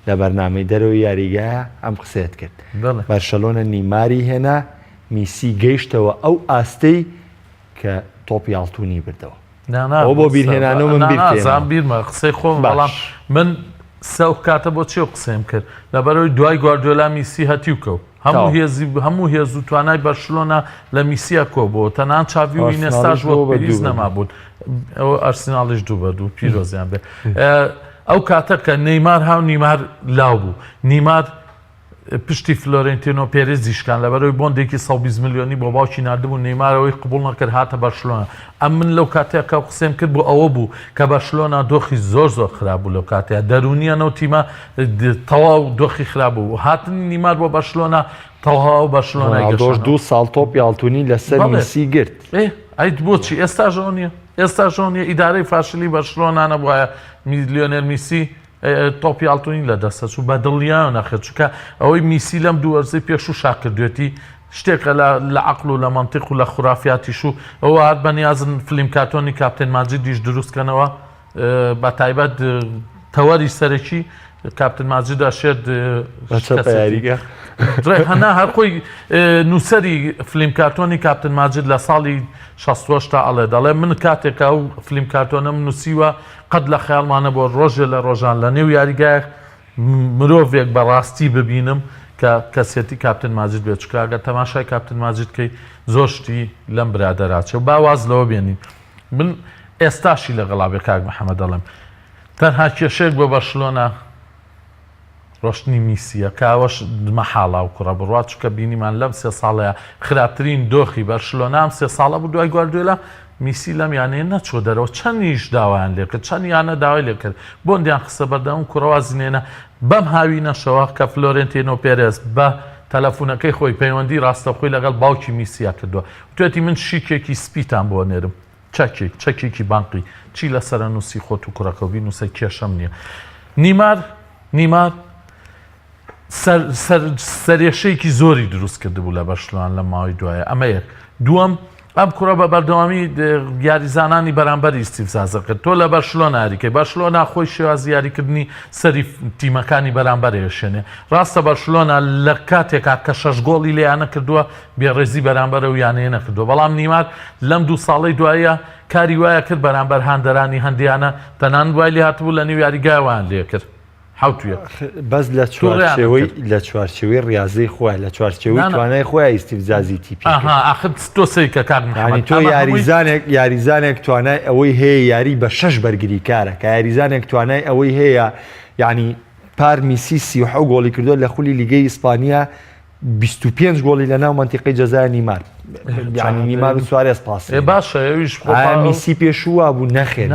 لە بەرنامەی دەرەوەی یاریگایە ئەم قسەیەت کرد. بەرشەلۆنە نیماری هێنا، میسی گەیشتەوە ئەو ئاستەی کە تۆپی ئاڵتوونی بردەوە. ئەو بۆ بیرهێنانەوە من بیرمە قسەی خۆم، بەڵام من سەو کاتە بۆ چێ قسەم کرد لەبەرەوەی دوای گواردیۆلا میسی هەتیو کەوت. هەموو هێز و توانای بەرشلۆنا لە میسیە کۆ بۆ تەنان چاوی و ئینێستاژ بۆ پێویست نەمابوون. ئەوە ئەرسیناڵیش 2-2 پیرۆزیان بێ. ئەو کاتە کە نەیمار هاو نیمار لاو بوو، نیمار پشتی فلۆرنتینۆ پێرێزیشکان لەبەرەوەی بۆندێکی 120 میلیۆنی بۆ باوکی نردبوو نەیمارەوەی قبول نەکرد هاتە بەرشلۆنا. ئەم من لەو کاتێکە قسەم کرد بۆ ئەوە بوو کە بەرشلۆنا دۆخی زۆر خراپ بوو. لەو کاتەیە دەرونیانەوە تیمە تەواو دۆخی خراپ بوو. هاتنی نیمار بۆ بەرشلۆنا تەواو بەرشلۆنای گەشتەوە. 2 ساڵ تۆپی ئاڵتوونی لەسەر میسی گرت. ئەیت بۆچی ئێستاژەوە نییە؟ ئێستاژەوە نیە ئیدارەی فاشلی بەرشلۆنا نەبووایە لیۆنێل میسی تۆپی ئاڵتوونی لە دەستە چوو بە دڵیان نەخێت، چکە ئەوەی میسی لەم دوو وەرزەی پێش و شاکردوێتی شتێکە لە عەقڵ و لە مەنتیق و لە خوڕافیاتیش و ئەوە هات بەنیازن فلیم کارتۆنی کاپتێن ماجیدیش دروستکەنەوە، بە تایبەت تەوەری سەرەکی کاپتن ماجید ئەشێت هەنا هەر خۆی نووسەری فلیم کارتۆنی کاپتن ماجید لە ساڵی 68 تا ئەڵێ دەڵێ من کاتێکا و فلیم کارتۆنم نووسیوە قەت لە خەیاڵمانە بۆ ڕۆژێ لە ڕۆژان لە نێو یاریگایە مرۆڤێک بەڕاستی ببینم کە کەسێتی کاپتن ماجد بێت چکە ئەگەر تەماشای کاپتن ماجد کەی زۆر شتی لەم برادەراچێ و باواز لەوە بێنین من ئێستاشی لەگەڵا بێ کاک محەممەد دەڵێم تەنها کێشێک بۆ بەرشلۆنا ڕۆشتنی میسیە کاوەش مەحاڵا و کوڕە بڕات چکە بینیمان لەم 3 ساڵەیە خراپترین دۆخی بەرشلۆنام 3 ساڵە بوو دوای گواردیۆلا میسی لەم یانەیە نەچۆ دەرەوە چەندیش داوایان لێ کرد چەند یانە داوای لێ کرد بۆندیان خستە بەردەم کوڕەوازینێنە بەم هاوینەشەوە کە فلۆرنتینۆ پێرێز بە تەلەفۆنەکەی خۆی پەیوەندی ڕاستەخۆی لەگەڵ باوکی میسیا کردووە توێتی من شیکێکی سپیتان بۆ نێرم چەکێکی بانقی چی لەسەر نووسی خۆت و کوڕەکەوبی نووسە کێشەم نییە نیمار سەرێشەیەکی زۆری دروست کردبوو لە بەرشلۆن لە ماوەی دوایە ئەمە یەک دووەم ئەم کوڕە بە بەردەوامی یاریزانانی بەرامبەری ئیستیفزازە کرد تۆ لە بەرشلۆن یاریکەی بەرشلۆنا خۆی شێوازی یاریکردنی سەری تیمەکانی بەرامبەر هێشێنێ ڕاستە بەرشلۆنا لە کاتێکا کە 6 گۆڵی لێیانە کردووە بێڕێزی بەرامبەرە و یانەیە نەکردووە بەڵام نیمار لەم 2 ساڵەی دوایە کاری وایە کرد بەرامبەر هاندەرانی هەندیانە تەنان دوای لێ هاتبوو لە نێو یاریگایوان لێ کرد بەس لە چوارچێوەی ڕاضی خۆی لە چوارچێوەی توانای خۆی ئیستیفزازی تیپی تۆسی کە تۆ یاریزانێک توانای ئەوەی هەیە یاری بە 6 بەرگری کارە کە یاریزانێک توانای ئەوەی هەیە یعنی پارمیسی 37 گۆڵی کردو لە خولی لیگەی ئیسپانیا 25 گۆڵی لە ناو منتیقەی جەزای نیمار نیمار و سوارێز پاس باشە ئەویش میسی پێشووە بوو نەخێن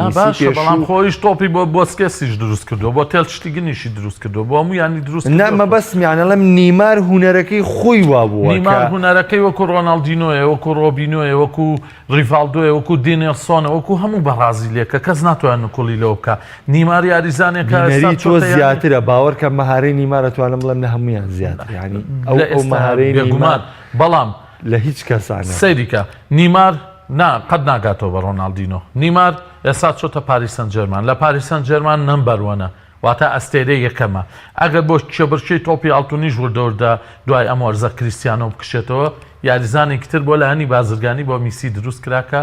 بەڵام خۆیش تۆپی بۆ بۆسکێسیش دروست کردو بۆ تێل شتیگنیشی دروست کردو بۆ هەموو ینی دروست نامە بەسمیانە لەم نیمار هوەرەکەی خۆی وا بووە نیمار هوەرەکەی وەکو ڕۆناڵدینۆیە وەکو ڕۆبینۆیە وەکو ریڤالدۆیە وەکو دینێلسۆنە وەکو هەموو بەڕازیلێکە کەس ناتوانێت نکۆڵی لەوە بکە نیمار یاریزانێکە تۆ زیاترە باوەڕکە مەهارەی نیمارەتوانم بڵێم لە هەمویان زیاتر ینی ئەو مەهارەی نیمار بەڵام لە هیچ کەسانە سەیریکە نیمار قەت ناگاتەوە بە ڕۆناڵدینۆ نیمار ئێستا چۆتە پاریس سەن جەرمان لە پاریس سەن جەرمان نەمبەر 1 واتە ئەستێرەی یەکەمە ئەگەر بۆ کێبرچەی تۆپی ئاڵتونیش وردەوردا دوای ئەم وەرزە کریستیانۆ بکشێتەوە یاریزانێکی تر بۆ لە هەنی بازرگانی بۆ میسی دروست کراکە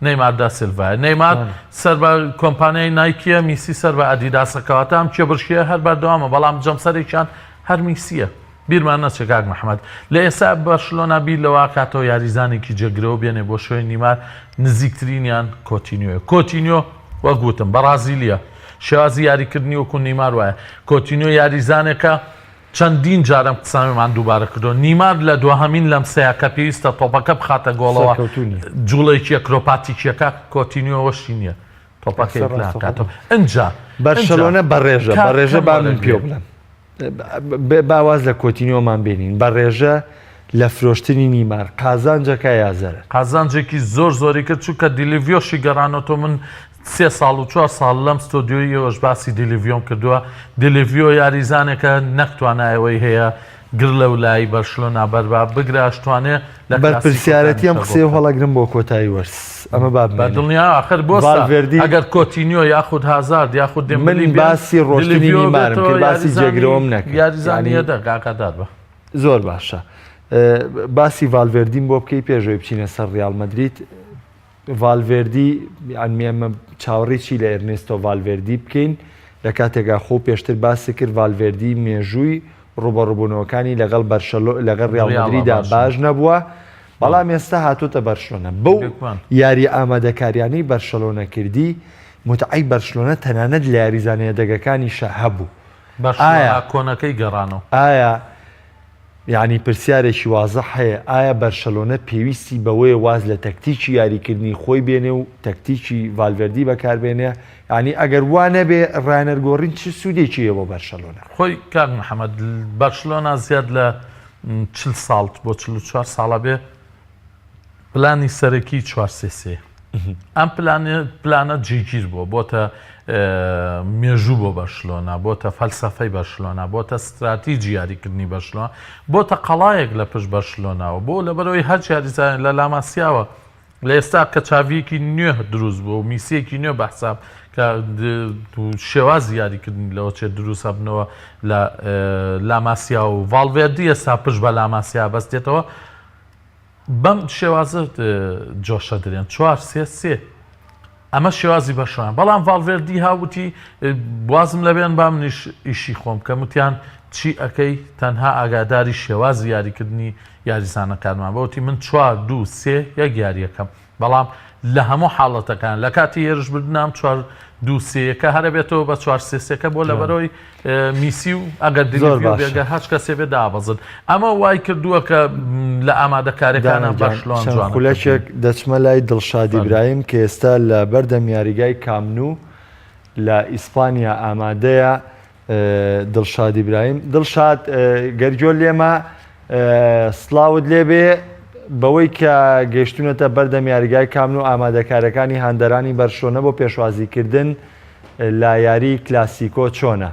نەیماردا سیلڤایە نەیمار سەر بە کۆمپانیای نایکیە میسی سەر بە ئەدیداسەکەواتە ئەم کێبرشیە هەر بەردەوامە بەڵام جەمسەرێکیان هەر میسیە بیرمان نەچێت کاک محەممەد لە ئێستا بەرشلۆنا بیر لەوە کاتەوە یاریزانێکی جێگرەوە بێنێ بۆ شوێن نیمار نزیکترینیان کۆتینیۆ وەگوتم بەرازیلیا شێوازی یاریکردنی وەکو نیمار وایە کۆتینیۆ یاریزانێکە چەندین جارم قسەمان دووبارە کردو نیمار لە دوهەمین لەم سەیە کە پێویستە تۆپەکە بخاتە گۆڵەوە جوڵێکی ئەکرۆپاتیکیەکە کۆتینیۆوەشی نییە تۆپەکەیکاتەوە ئەجا بەرشلۆنە بەڕێژە با من پێ بڵێم باواز لە کۆتینیۆمان بینین بە ڕێژە لە فرۆشتنی نیمار قازانجەکە یازەرە قازانجێکی زۆری کرد چووکە دیلیڤۆشی گەڕانەوە من 3 ساڵ و 4 ساڵ لەم ستۆدیۆیەوەش باسی دیلیڤۆم کردووە دیلیڤۆ یاریزانێکە نەکتوانایەوەی هەیە گر لە ولایی بەرشلۆنا بەربا بگراشتوانێ لە بەرپرسیارەتی ئەم قسەی هەڵەگرم بۆ کۆتایی وەرس ئەمە بە دڵنیا آخر بۆ ئەگەر کۆتینیۆ یاخود هازارد یاخود من باسی ڕۆشتنی نیمارم کرد باسی جێگرەوەم نەکرد یاریزانیە دەگاکەدار بە زۆر باشە باسی ڤالڤێردین بۆ بکەی پێشەوەی بچینە سەر ڕیال مەدریت ڤالڤێردی ئەمە چاوەڕێکی لە ئێرنێستۆ ڤالڤێردی بکەین لە کاتێکا خۆ پێشتر باسی کرد ڤالڤێردی مێژووی ڕوبەڕووبوونەوەکانی لەگەڵ ڕیال مەدریددا باش نەبووە بەڵام ئێستا هاتوتە بەرشلۆنە بەو یاری ئامادەکاریانەی بەرشلۆنە کردی متعی بەرشلۆنە تەنانەت لە یاریزانەیە دەگەکانیشە هەبوو کۆنەکەی گەڕانەوە ئایا یعنی پرسیارێکی وازە هەیە ئایا بەرشلۆنە پێویستی بەوەی واز لە تەکتیکی یاریکردنی خۆی بێنێ و تەکتیکی ڤالڤێردی بەکاربێنێ ینی ئەگەر وانە بێ ڕانەرگۆڕین چ سوودێکیە بۆ بەرشلۆنە خۆی کاک محەممەد بەرشلۆنا زیاد لە 40 ساڵ بۆ 44 ساڵە بێ پلانی سەرەکی 4 ئەم پلانە جێگیر بۆ بۆتە مێژوو بۆ بەرشلۆنا بۆتە فەلسەفەی بەرشلۆنا بۆتە استراتیجی یاریکردنی بەرشلۆنا بۆتە قەڵایەک لە پشت بەرشلۆناوە بۆ لەبەرەوەی هەر یاریزان لە لاماسیاوە لە ئێستا کە چاویەکی نوێ دروست بوو و میسیەکی نوێ بەحساب کە شێوازی یاریکردنی لەوە چێت دروست بنەوە لە لاماسیا و ڤالڤێردی ئێستا پشت بە لاماسیا بەستێتەوە بەم شێوازە جۆشە درێن 4-3-3 ئەمە شێوازی بەشیان بەڵام ڤالڤێردی هاوتی وازم لەبێن با منیش ئیشی خۆم کە وتیان چی ئەەکەی تەنها ئاگاداری شێوازی یاریکردنی یاریزانەکانمان بەوتی من 4 2 3 یەک یاریەکەم بەڵام لە هەموو حاڵەتەکان لە کاتی هێرشبردنام 4 2 3 کە هەرە بێتەوە بە 4 3 بۆ لە بەرەوەی میسی و ئەگەر بێگە هەچ کەسێ بێ دابەزن ئەمە وای کردووە کە لە ئامادەکاریەکانە بەشلۆن جوان خولەکێک دەچمە لای دڵشاد ئیبراهیم کە ئێستا لە بەردەم یاریگای کامنو لە ئیسپانیا ئامادەیە دڵشاد ئیبراهیم دڵشاد گەرجۆ لێمە سڵاوت لێبێ بەوەی کە گەیشتونەتە بەردەم یاریگای کامن و ئامادەکارەکانی هاندەرانی بەرشۆنە بۆ پێشوازیکردن لە یاری کلاسیکۆ چۆنە؟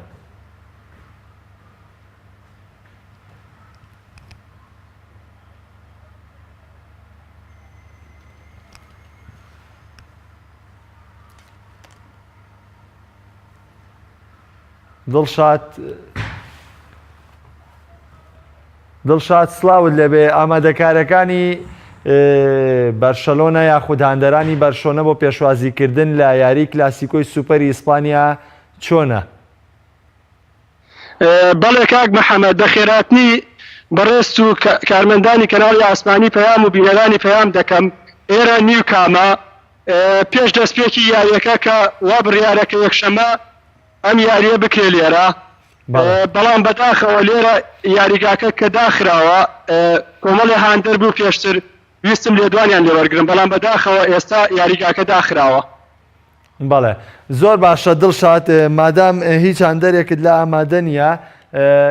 دڵشاد سڵاوت لەبێ ئامادەکارەکانی بەرشەلۆنە یاخود هاندەرانی بەرشۆنە بۆ پێشوازیکردن لە یاری کلاسیکۆی سوپەری ئیسپانیا چۆنە؟ بەڵێ کاک محەممەد بەخێراتنی بەڕێست و کارمەندانی کەناڵی ئاسمانی پەیام و بینەرانی پەیام دەکەم ئێرە نیو کامە پێش دەستپێکی یاریەکە کە وا بڕیارەکە یەکشەمە ئەم یاریە بکرێ لێرە بەڵام بەداخەوە لێرە یاریگاکە کە داخراوە کۆمەڵی هاندەر بوو پێشتر ویستم لێدوانیان لێوەرگرن بەڵام بەداخەوە ئێستا یاریگاکە داخراوە. بەڵێ زۆر باشە دڵشاد مادام هیچ هاندەرێکت لە ئامادە نیە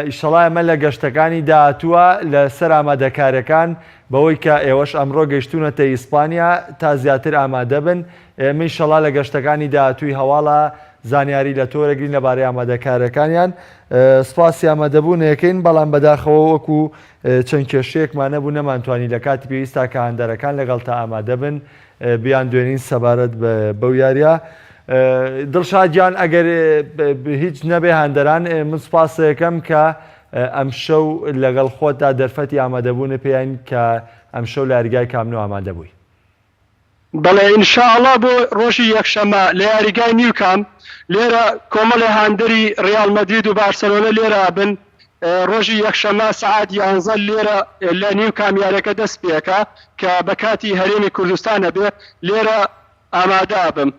ئیشەڵای ئەمە لە گەشتەکانی داهاتووە لەسەر ئامادەکارەکان بەوەی کە ئێوەش ئەمڕۆ گەیشتونەتە ئیسپانیا تا زیاتر ئامادە بن ئێمە ئیشەڵا لە گەشتەکانی داهاتووی هەواڵە زانیاری لە تۆرەگرین لەبارەی ئامادەکارەکانیان سپاسی ئامادەبوونەکەین بەڵام بەداخەوە وەکو چەند کێشەیەکمان نەبوو نەمانتوانی لە کاتی پێویستا کە هاندەرەکان لەگەڵ تا ئامادە بن بیان دوێنین سەبارەت بەو یاریە. دڵشادیان ئەگەر هیچ نەبێ هاندەران من سپاس یەکەم کە ئەم شەو لەگەڵ خۆتا دەرفەتی ئامادەبوون پێیان کە ئەم شەو لە یاریگای کامن و ئامادە بووی. بەڵێ ئینشاءڵڵا بۆ ڕۆژی یەکشەمە لە یاریگای نیوکام لێرە کۆمەڵی هاندەری ڕیال مەدرید و بارسەلۆنە لێرە بن ڕۆژی یەکشەمە سەعات 11 لێرە لە نیوکام یاریەکە دەست پێکە کە بە کاتی هەرێمی کوردستانە بێ لێرە ئامادە بم.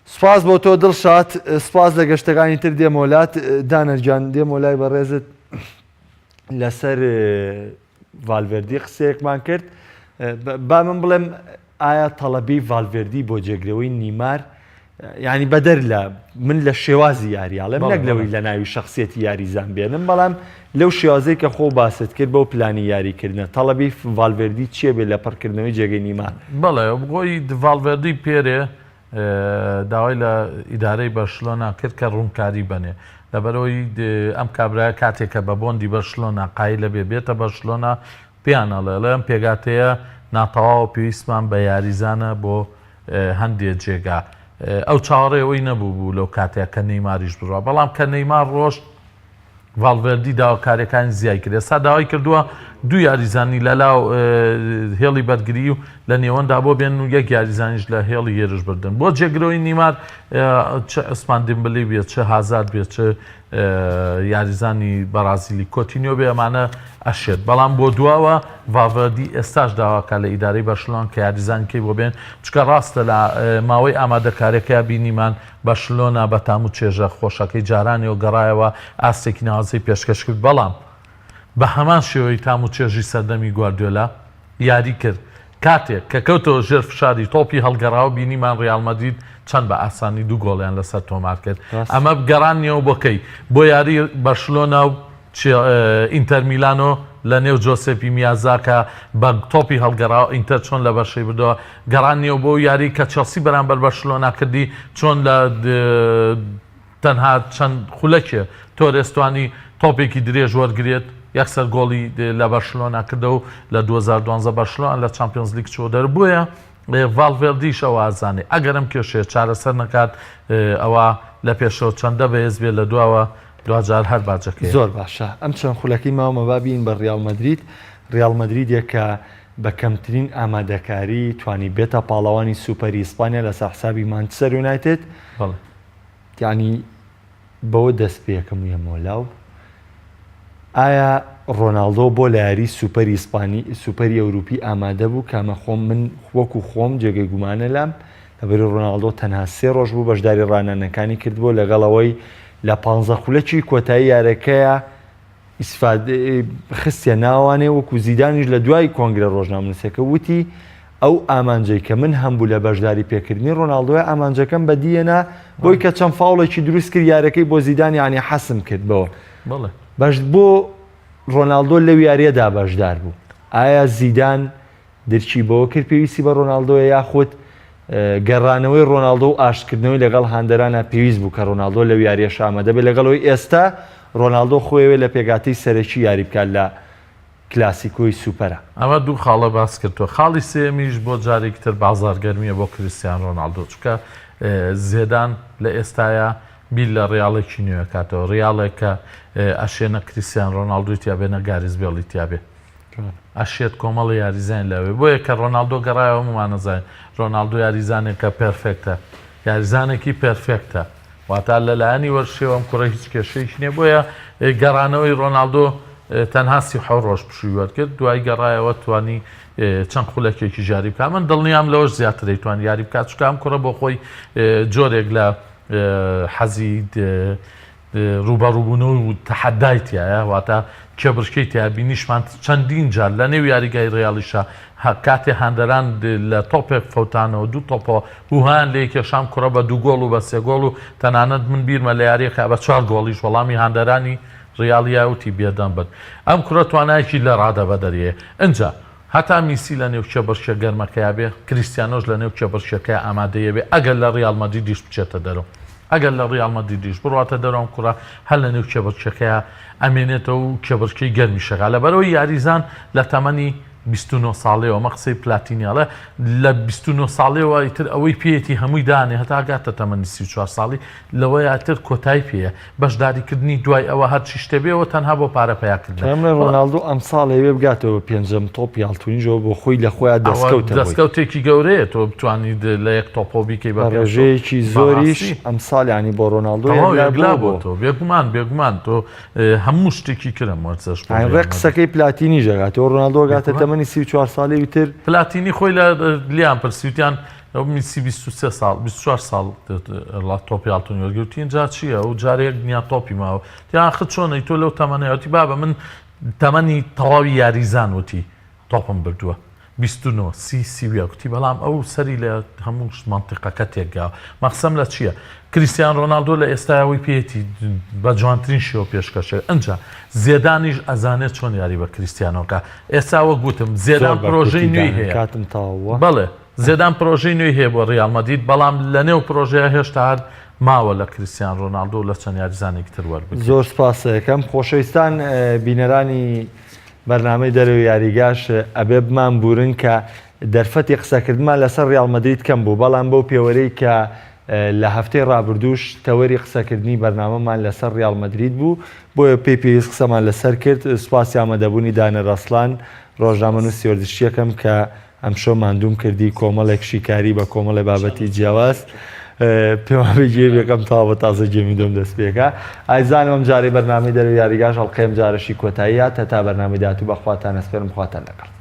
سپاس بۆ تۆ دڵشاد سپاس لە گەشتەکانی تر دێمۆلات دانەرجان دێمۆلای بەڕێزت لەسەر ڤالڤێردی قسەیەکمان کرد با من بڵێم ئایا تەڵەبی ڤالڤێردی بۆ جێگرەوەی نیمار ینی بەدەر لە من لە شێوازی یاریاڵێم نەک لەوەی لە ناوی شخصیەتی یاریزان بێنم بەڵام لەو شێوازەی کە خۆ باست کرد بەو پلانی یاریکردنە تەڵەبی ڤالڤێردی چییە بێت لە پڕکردنەوەی جێگەی نیمار؟ بەڵێ بۆی ڤالڤێردی پێرێ داوای لە ئیدارەی بەرشلۆنا کرد کە ڕوونکاری بنێ لەبەرەوەی ئەم کابرایە کاتێکە بە بۆندی بەرشلۆنا قای لەبێ بێتە بەرشلۆنا پیانەڵێ لەم پێگاتەیە ناتەواوە پێویستمان بە یاریزانە بۆ هەندێک جێگا ئەو چاوەڕێەوەی نەبوو بوو لەو کاتێک کە نەیماریش بڕوە بەڵام کە نەیمار ڕۆشت ڤالڤێردی داواکاریەکانی زیای کرد ئێستا داوای کردووە دوو یاریزانی لەلاو هێڵی بەرگری و لە نێوەندا بۆ بێن و یەک یاریزانیش لە هێڵی هێرش بردن بۆ جێگرەوەی نیمار چه ئەسمان دێمبەلێ بێت چه هازار بێت چه یاریزانی بەرازیلی کۆتینیۆ بێ ئەمانە ئەشێت بەڵام بۆ دواوە ڤالڤێردی ئێستاش داواکە لە ئیدارەی بەرشلۆن کە یاریزانکەی بۆ بێن چکە ڕاستە لە ماوەی ئامادەکاریەکە بینیمان بەرشلۆنا بە تام و چێژە خۆشەکەی جارانیەوە گەڕایەوە ئاستێکی ناوازەی پێشکەش کرد بەڵام بە هەمان شێوەی تام و چێژی سەردەمی گواردیۆلا یاری کرد کاتێک کە کەوتەوە ژێر فشاری تۆپی هەڵگەڕاوە بینیمان ڕیال مەدرید چەند بە ئاسانی دوو گۆڵیان لەسەر تۆمار کرد ئەمە گەڕانیەوە بۆکەی بۆ یاری بەرشلۆنا و ئینتەر میلانۆ لە نێو جۆسێپی میازاکە بە تۆپی هەڵگەڕاوە ئینتەر چۆن لە بەشەی بدەوە گەڕانیەوە بۆ یاری کە چەلسی بەرامبەر بەرشلۆنا کردی چۆن لە تەنها چەند خولەکێ تۆرێستوانی تۆپێکی درێژ وەرگێت یەکسەر گۆڵی لە بەرشلۆنا کردە و لە 2012 بەرشلۆن لە چامپیۆنز لیگ چۆ دەربووە ڤالڤێردیش ئەوە ئازانێ ئەگەرم کێشێ چارەسەر نەکات ئەوە لە پێشەوە چەندە بەهێز بێت لە دووەوە دوجار هەر باجەکەی زۆر باشە ئەم چەند خولەکەی ماوەمە بابین بە ڕیال مەدرید ڕیال مەدریدێک کە بە کەمترین ئامادەکاری توانی بێتە پاڵەوانی سوپەری ئیسپانیا لەسەر حسابی مانچستەر یونایتد یعنی بەوە دەست پێەکەم وێمەوەلاو ئایا ڕۆناڵدۆ بۆ لە یاری سوپەری ئیسپانی سوپەری ئەوروپی ئامادە بوو کامە خۆم من وەکو خۆم جێگەی گومانە لام لەبەری ڕۆناڵدۆ تەنها 3 ڕۆژ بوو بەشداری ڕانانەکانی کردبوو لەگەڵەوەی لە 15 خولەکی کۆتایی یارەکەیە خستە ناوانێ وەکو زیدانیش لە دوای کۆنگرە ڕۆژنامەنووسەکە وتی ئەو ئامانجەی کە من هەم بوو لە بەشداری پێکردنی ڕۆناڵدۆە ئامانجەکەم بەدیەنە بۆی کە چەند فاوڵێکی دروست کرد یارەکەی بۆ زیدانی عنی حەسم کردبەوە بەش بۆ ڕۆناڵدۆ لەو یاریەدا بەشدار بوو ئایا زیدان دەرچی بەوە کرد پێویستی بە ڕۆناڵدۆە یاخود گەڕانەوەی ڕۆناڵدۆ و ئاشکردنەوەی لەگەڵ هاندەرانە پێویست بوو کە ڕۆناڵدۆ لەو یاریە شامەدە بێت لەگەڵەوەی ئێستا ڕۆناڵدۆ خۆیەوێ لە پێگاتەی سەرەکی یاری بکات لە کلاسیکۆی سوپەرە ئەمە دوو خاڵە باس کردووە خاڵی سێمیش بۆ جارێکتر بازارگەرمیە بۆ کریستیان ڕۆناڵدۆ چکە زێدان لە ئێستاە بیل لە ڕیاڵێکی نوێ کاتەوە ڕیاڵێک کە ئەشێنە کریستیان ڕۆناڵدۆی تیابێنە گاریزبێڵی تیابێ ئەشێت کۆمەڵی یاریزان لەوێ بۆیە کە ڕۆناڵدۆ گەڕایەوە ممانەزای ڕۆناڵدۆ یاریزانێکە پێرفێکتە یاریزانێکی پێرفێکتە واتە لەلایەنی وەرشێوەم کوڕە هیچ کێشەیەکی نییە بۆیە گەڕانەوەی ڕۆناڵدۆ تەنها 37 ڕۆژ پشوویوەر کرد دوای گەڕایەوە توانی چەند خولەکێکی جاری بکە من دڵنیام لەوەش زیاتر دەیتوان یاری بکات چکە ئەم کوڕە بۆ خۆی جۆرێک لە حەزی ڕوبەڕووبوونەوە و تەحەدایتیایە واتە کێبڕکەی تیابینیشمان چەندین جار لە نێو یاریگای ڕیاڵیشە کاتێ هاندەران لە تۆپێک فەوتانەوە دوو تۆپۆ وهان لە یەکێشام کوڕە بە 2 گۆڵ و بە 3 گۆڵ و تەنانەت من بیرمە لە یاریەکە بە 4 گۆڵیش وەڵامی هاندەرانی ڕیاڵیاوتی بێدەم بن ئەم کوڕە توانایەکی لە ڕادە بە دەریە ئەجا هەتا میسی لە نێو کێبڕکە گەرمەکەیا بێ کریستیانۆش لە نێو کێبڕکەکە ئامادەیە بێ ئەگەر لە ڕیاڵ مەدریدیش بچێتە دەرەوە ئەگەر لە ڕیاڵ مەدریدیش بڕاتە دەرەوە کوڕە هەر لە نێو کێبڕکەکەیە ئەمێنێتەوە و کێبڕکەی گەرمی شەکە لەبەرەوەی یاریزان لە تەمەنی 29 ساڵەوە مە قسەی پلاتینیاڵە لە 29 ساڵەوە ئیتر ئەوەی پێێتی هەمووی دانێ هەتا گاتە تەمەنی 34 ساڵی لەوەیتر کۆتای پێە بەشداریکردنی دوای ئەوە هەرچی شتێبێەوە تەنها بۆ پارە پیاکردن لە ڕۆناڵدۆ ئەم ساڵەوێ بگاتەوە پێنجەم تۆپ یاڵتونیژەوە بۆ خۆی لە خۆیان دەستکەوتێکی گەورەیە تۆ بتوانیت لە یەک تۆپۆبیکەی بە ڕێژەیەکی زۆریش ئەم ساڵیانی بۆ ڕۆناڵدۆ بۆ تۆ بێگومان تۆ هەموو شتێکی کرم وەرزش ڕێ قسەکەی پلاتینی ژەگاتەوە ڕۆناڵدۆ گاتە تەمەنی 34 ساڵی وتر پلاتینی خۆی لە لیان پرسیوتیان میسی 23 ساڵ 24 ساڵ تۆپی هاڵتونی وەرگرتین جا چییە و جارێک دنیا تۆپی ماوە یان خ چۆنەی تۆ لەو تەمەنەوەتی بابە من تەمەنی تەواوی یاریزان وتی تۆپم بردووە 29 کوتی بەڵام ئەو سەری لە هەموو منتیقەکە تێکگاوە مەقسەم لە چییە کریستیان ڕۆناڵدۆ لە ئێستاەوەی پێێتی بە جوانترین شێوە پێشکەشێ ئەجا زێدانیش ئەزانێت چۆن یاری بە کریستیانۆکە ئێستاوە گوتم زێدان پرۆژەی نوێی هەیە کاتم تاوە بەڵێ زێدان پرۆژەی نوێی هەیە بۆ ڕیاڵ مەدرید بەڵام لە نێو پرۆژەیە هێشتا هەر ماوە لە کریستیان ڕۆناڵدۆ لە چەند یاریزانێکی تر وەربگرێت زۆر سپاس یەکەم خۆشەویستان بینەرانی بەرنامەی دەرەوەی یاریگاش ئەبێ بمان بورن کە دەرفەتی قسەکردمان لەسەر ڕیاڵ مەدرید کەم بوو بەڵام بەو پێوەرەی کە لە هەفتەی ڕابردووش تەوەری قسەکردنی بەرنامەمان لەسەر ڕیاڵ مەدرید بوو بۆیە پێویست قسەمان لەسەر کرد سوپاسی ئامادەبوونی دانە ڕەسڵان ڕۆژنامەنووسی وەردشتیەکەم کە ئەمشۆ ماندوم کردی کۆمەڵێک شیکاری بە کۆمەڵی بابەتی جیاواز پێوابێ گێبێکم تاوە تازە جێمی دۆم دەست پێکە ئایزانەوەم جارێ بەرنامەی دەرەوەی یاریگاش هەڵقەیەم جارەشی کۆتاییە تا بەرنامەی داهاتوو بەخواتان ئەسپێرم خواتان لەگەڵ